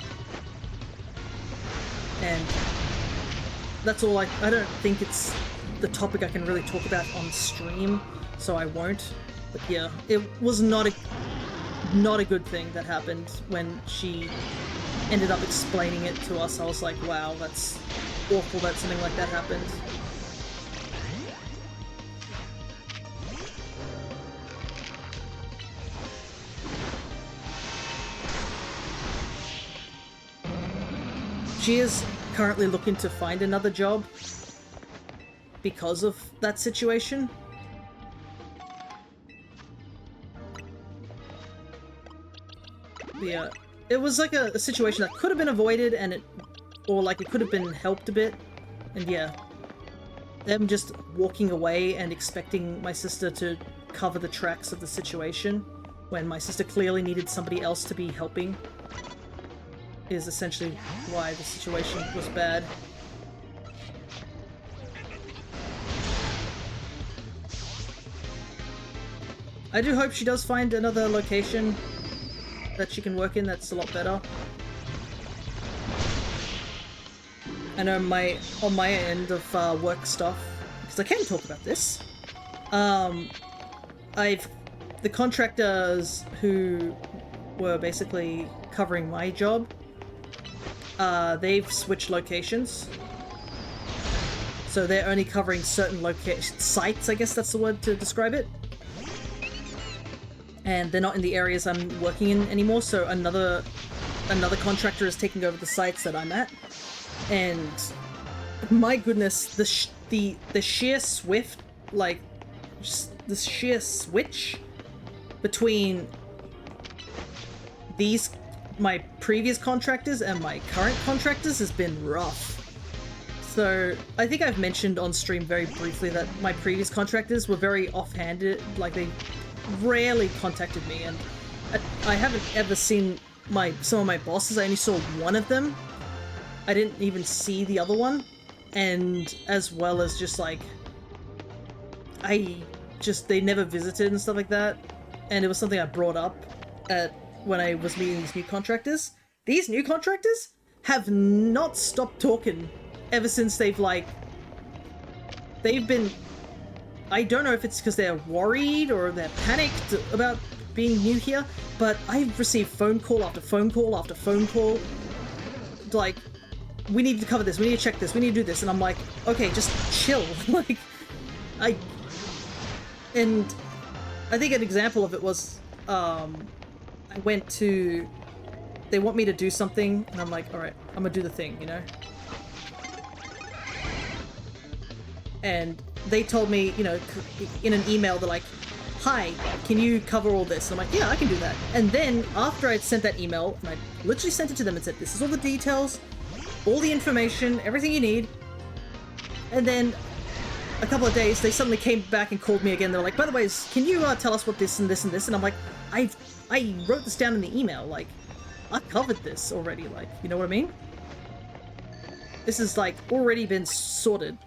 And that's all I don't think it's the topic I can really talk about on stream, so I won't. But yeah, it was not a good thing that happened when she ended up explaining it to us. I was like, wow, that's awful that something like that happened. She is currently looking to find another job because of that situation. Yeah, it was like a situation that could have been avoided, and or like it could have been helped a bit, and yeah, them just walking away and expecting my sister to cover the tracks of the situation when my sister clearly needed somebody else to be helping is essentially why the situation was bad. I do hope she does find another location that she can work in that's a lot better. I know on my end of work stuff, because I can talk about this, the contractors who were basically covering my job, they've switched locations. So they're only covering certain sites, I guess that's the word to describe it. And they're not in the areas I'm working in anymore, so another contractor is taking over the sites that I'm at. And my goodness, the sheer swift, like, just the sheer switch between my previous contractors and my current contractors has been rough. So I think I've mentioned on stream very briefly that my previous contractors were very offhanded, like they rarely contacted me, and I haven't ever seen some of my bosses. I only saw one of them. I didn't even see the other one, and as well as just like they never visited and stuff like that, and it was something I brought up when I was meeting these new contractors. These new contractors have not stopped talking ever since they've been, I don't know if it's because they're worried or they're panicked about being new here, but I've received phone call after phone call after phone call, like, we need to cover this, we need to check this, we need to do this, and I'm like, okay, just chill. Like, and I think an example of it was, they want me to do something, and I'm like, alright, I'm gonna do the thing, you know? And they told me, you know, in an email, they're like, hi, can you cover all this? And I'm like, yeah, I can do that. And then after I'd sent that email, and I literally sent it to them and said, this is all the details, all the information, everything you need. And then a couple of days, they suddenly came back and called me again. They're like, by the way, can you tell us what this and this and this? And I'm like, I wrote this down in the email. Like, I covered this already. Like, you know what I mean? This is like already been sorted.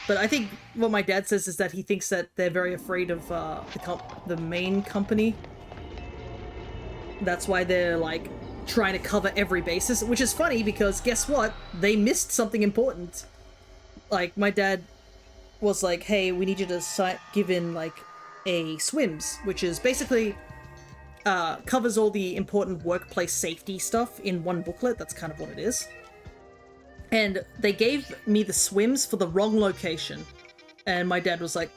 But I think what my dad says is that he thinks that they're very afraid of the main company. That's why they're like trying to cover every basis, which is funny because guess what? They missed something important. Like, my dad was like, hey, we need you to give in like a SWIMS, which is basically covers all the important workplace safety stuff in one booklet. That's kind of what it is. And they gave me the SWIMS for the wrong location. And my dad was like,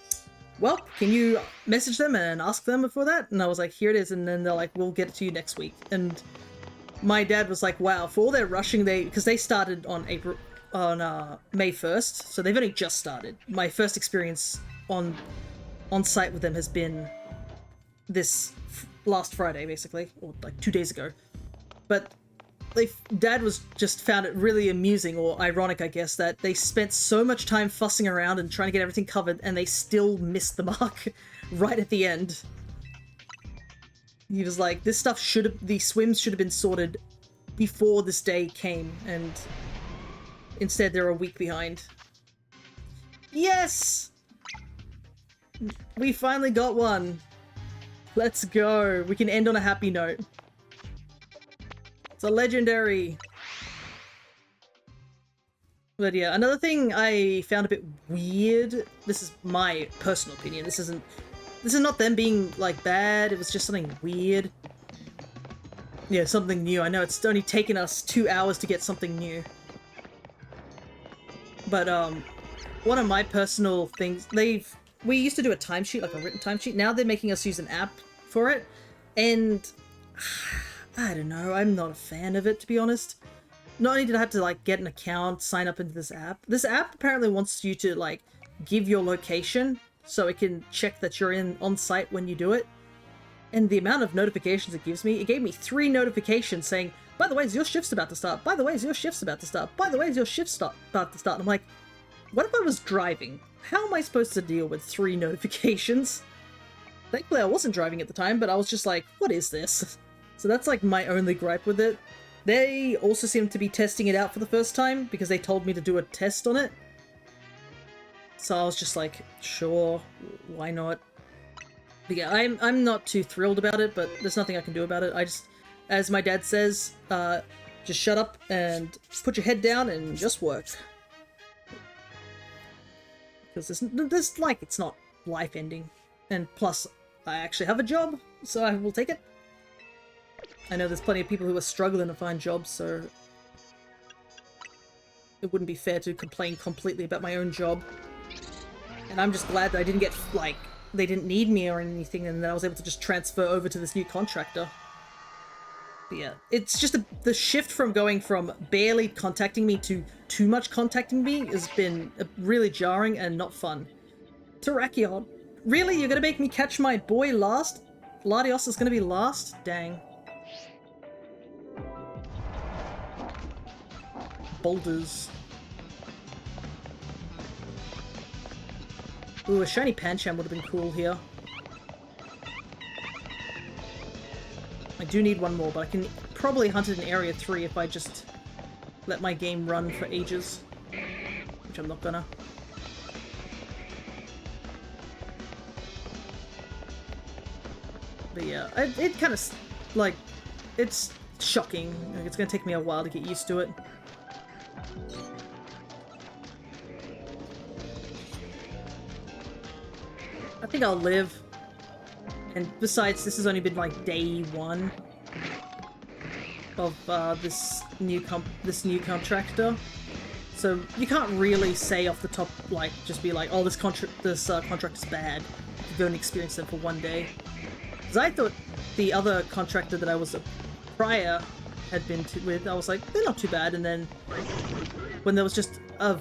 well, can you message them and ask them for that? And I was like, here it is. And then they're like, we'll get it to you next week. And my dad was like, wow, for all their rushing, because they started on May 1st. So they've only just started. My first experience on site with them has been this last Friday, basically, or like 2 days ago. But Dad found it really amusing, or ironic, I guess, that they spent so much time fussing around and trying to get everything covered, and they still missed the mark right at the end. He was like, this stuff the SWIMS should have been sorted before this day came, and instead they're a week behind. Yes! We finally got one. Let's go. We can end on a happy note. It's a legendary. But yeah, another thing I found a bit weird. This is my personal opinion. This is not them being like bad. It was just something weird. Yeah, something new. I know it's only taken us 2 hours to get something new. But one of my personal things, we used to do a timesheet, like a written timesheet. Now they're making us use an app for it, and I don't know, I'm not a fan of it, to be honest. Not only did I have to like get an account, sign up into this app apparently wants you to like give your location so it can check that you're on site when you do it. And the amount of notifications it gives me, it gave me 3 notifications saying, by the way, your shift's about to start. By the way, your shift's about to start. By the way, your shift's about to start. And I'm like, what if I was driving? How am I supposed to deal with 3 notifications? Thankfully, I wasn't driving at the time, but I was just like, what is this? So that's like my only gripe with it. They also seem to be testing it out for the first time because they told me to do a test on it. So I was just like, sure, why not? But yeah, I'm not too thrilled about it, but there's nothing I can do about it. I just, as my dad says, just shut up and put your head down and just work. Because there's like, it's not life-ending. And plus, I actually have a job, so I will take it. I know there's plenty of people who are struggling to find jobs, so it wouldn't be fair to complain completely about my own job. And I'm just glad that I didn't get, like, they didn't need me or anything, and that I was able to just transfer over to this new contractor. But yeah, it's just the shift from going from barely contacting me to too much contacting me has been really jarring and not fun. Terrakion, really? You're gonna make me catch my boy last? Latios is gonna be last? Dang. Boulders. Ooh, a shiny Pancham would have been cool here. I do need one more, but I can probably hunt it in Area 3 if I just let my game run for ages. Which I'm not gonna. But yeah, it kind of, like, it's shocking. Like, it's gonna take me a while to get used to it. I think I'll live. And besides, this has only been like day 1 of this new contractor, so you can't really say off the top, like, just be like, oh, this contract is bad if you've only experienced it for 1 day. Because I thought the other contractor that I was prior had been with, I was like, they're not too bad, and then when there was just a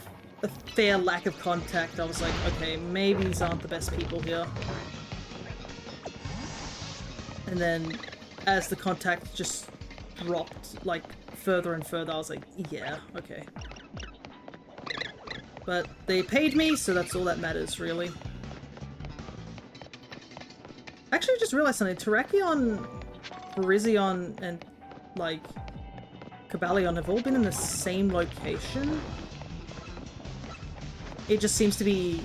fair lack of contact, I was like, okay, maybe these aren't the best people here. And then, as the contact just dropped, like, further and further, I was like, yeah, okay. But they paid me, so that's all that matters, really. Actually, I just realized something. Terrakion, Virizion, and, like, Cobalion have all been in the same location. It just seems to be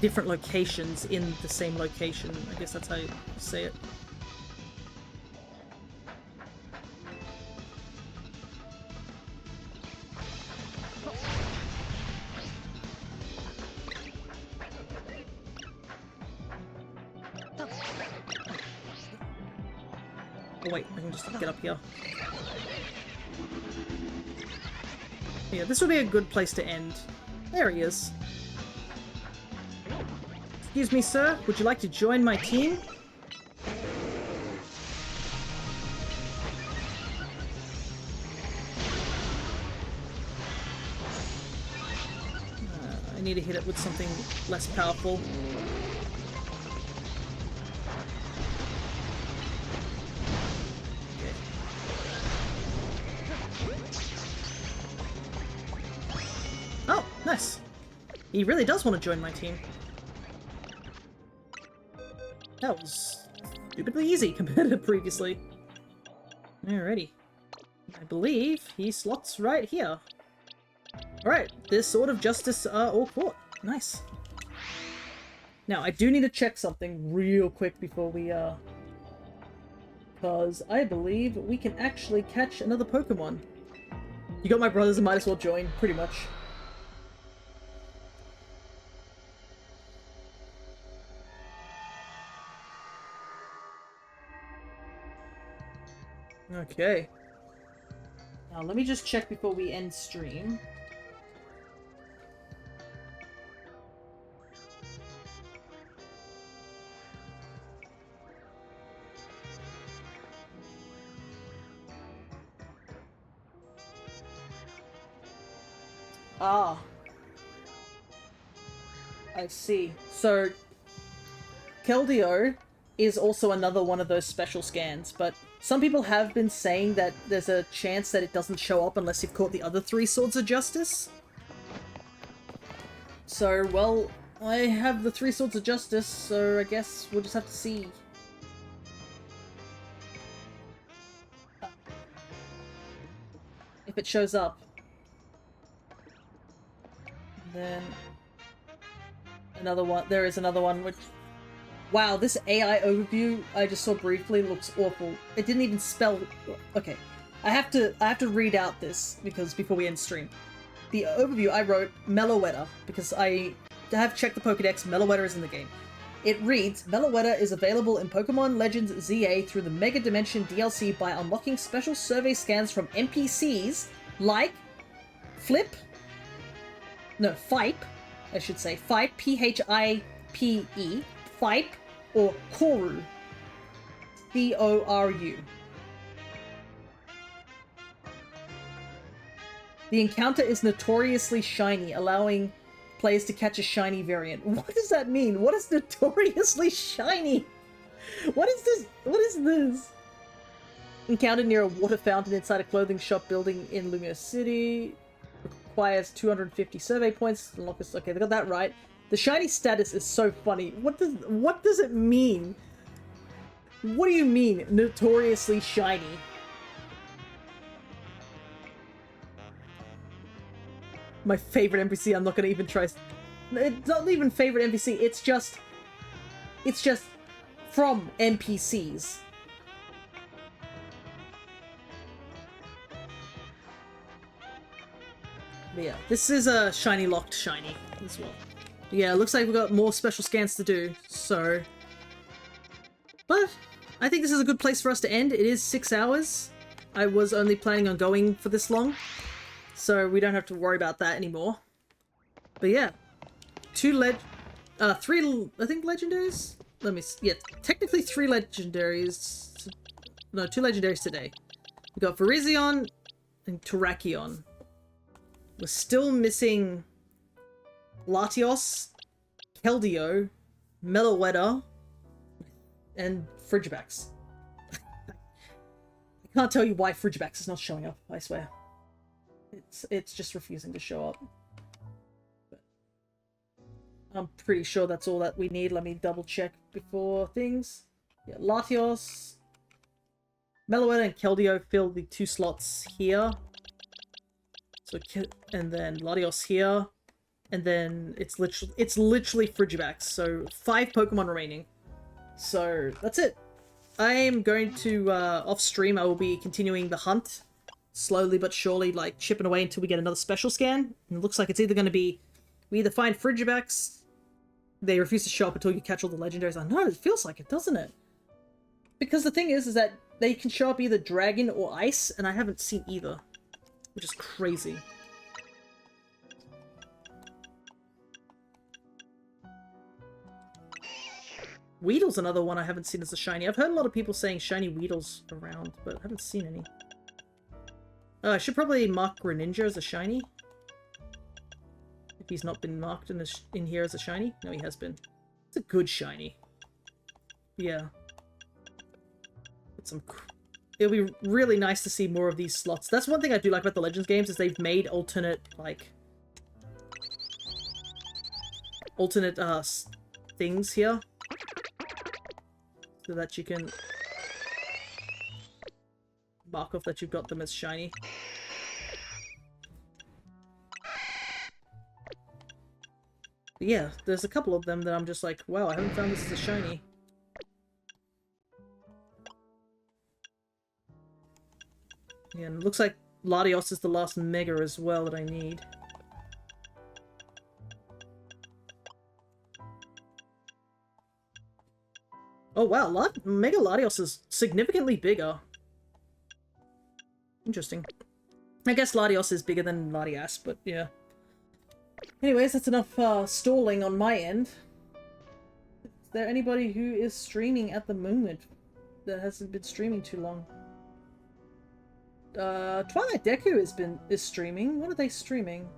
different locations in the same location. I guess that's how you say it. Oh wait, I can just get up here. Yeah, this would be a good place to end. There he is. Excuse me, sir. Would you like to join my team? I need to hit it with something less powerful. Oh, nice. He really does want to join my team. That was stupidly easy compared to previously. Alrighty. I believe he slots right here. Alright, this Sword of Justice all caught. Nice. Now, I do need to check something real quick before we, because I believe we can actually catch another Pokemon. You got my brothers, I might as well join, pretty much. Okay. Now, let me just check before we end stream. Ah. I see. So, Keldeo is also another one of those special scans, but some people have been saying that there's a chance that it doesn't show up unless you've caught the other 3 Swords of Justice. So, well, I have the 3 Swords of Justice, so I guess we'll just have to see. If it shows up. Then another one. There is another one which... Wow, this AI overview I just saw briefly looks awful. It didn't even spell... Okay. I have to read out this because before we end stream. The overview I wrote Meloetta because I have checked the Pokedex. Meloetta is in the game. It reads, Meloetta is available in Pokemon Legends ZA through the Mega Dimension DLC by unlocking special survey scans from NPCs like Fipe, I should say. Fipe, P-H-I-P-E, Fipe, or Koru, C-O-R-U. The encounter is notoriously shiny, allowing players to catch a shiny variant. What does that mean? What is notoriously shiny? What is this? What is this? Encountered near a water fountain inside a clothing shop building in Lumiere City. Requires 250 survey points. Okay, they got that right. The shiny status is so funny. What does it mean? What do you mean, notoriously shiny? My favorite NPC, I'm not gonna even try... It's not even favorite NPC, it's just from NPCs. But yeah, this is a shiny locked shiny as well. Yeah, it looks like we've got more special scans to do, so... But I think this is a good place for us to end. It is 6 hours. I was only planning on going for this long, so we don't have to worry about that anymore. But yeah, 3, I think legendaries? Let me see. Yeah, technically 3 legendaries. No, 2 legendaries today. We got Virizion and Terrakion. We're still missing Latios, Keldeo, Meloetta, and Frigibax. I can't tell you why Frigibax is not showing up, I swear. It's just refusing to show up. But I'm pretty sure that's all that we need. Let me double check before things. Yeah, Latios, Meloetta, and Keldeo fill the 2 slots here. So, and then Latios here. And then it's literally Frigibax. So 5 Pokemon remaining. So that's it. I'm going to off stream. I will be continuing the hunt slowly but surely, like chipping away until we get another special scan. And it looks like it's either going to be we either find Frigibax. They refuse to show up until you catch all the legendaries. I know it feels like it, doesn't it? Because the thing is that they can show up either dragon or ice, and I haven't seen either, which is crazy. Weedle's another one I haven't seen as a shiny. I've heard a lot of people saying shiny Weedle's around, but I haven't seen any. I should probably mark Greninja as a shiny. If he's not been marked in here as a shiny. No, he has been. It's a good shiny. Yeah. It'll be really nice to see more of these slots. That's one thing I do like about the Legends games, is they've made alternate, like... alternate, things here. So that you can mark off that you've got them as shiny. But yeah, there's a couple of them that I'm just like, wow, I haven't found this as a shiny. Yeah, and it looks like Latios is the last Mega as well that I need. Oh wow, Mega Latios is significantly bigger. Interesting. I guess Latios is bigger than Latias, but yeah. Anyways, that's enough stalling on my end. Is there anybody who is streaming at the moment that hasn't been streaming too long? Twilight Deku is streaming. What are they streaming?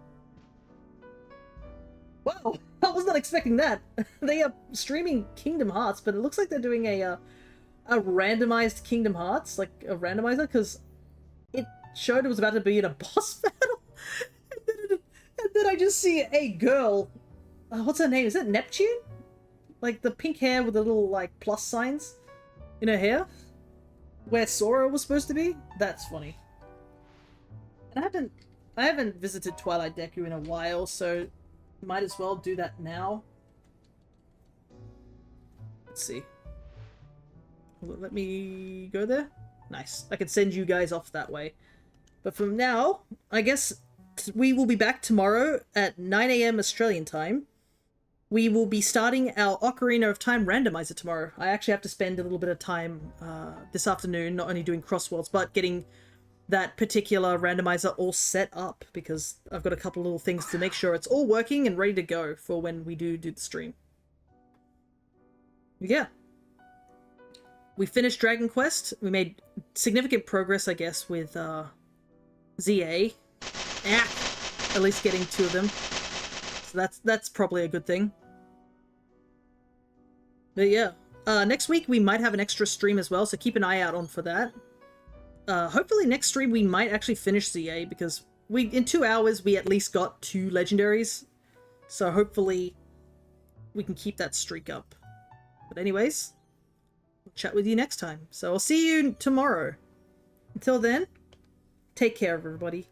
Wow, I was not expecting that. They are streaming Kingdom Hearts, but it looks like they're doing a randomized Kingdom Hearts, like a randomizer, because it showed it was about to be in a boss battle, and then I just see a girl. What's her name? Is it Neptune? Like the pink hair with the little like plus signs in her hair, where Sora was supposed to be. That's funny. And I haven't visited Twilight Deku in a while, so might as well do that now. Let's see. Let me go there. Nice. I can send you guys off that way. But from now, I guess we will be back tomorrow at 9 AM Australian time. We will be starting our Ocarina of Time randomizer tomorrow. I actually have to spend a little bit of time this afternoon, not only doing crosswords, but getting that particular randomizer all set up, because I've got a couple little things to make sure it's all working and ready to go for when we do the stream. Yeah. We finished Dragon Quest. We made significant progress, I guess, with ZA. At least getting 2 of them. So that's probably a good thing. But yeah. Next week we might have an extra stream as well, so keep an eye out on for that. Hopefully next stream we might actually finish ZA, because in 2 hours we at least got 2 legendaries. So hopefully we can keep that streak up. But anyways, I'll chat with you next time. So I'll see you tomorrow. Until then, take care, everybody.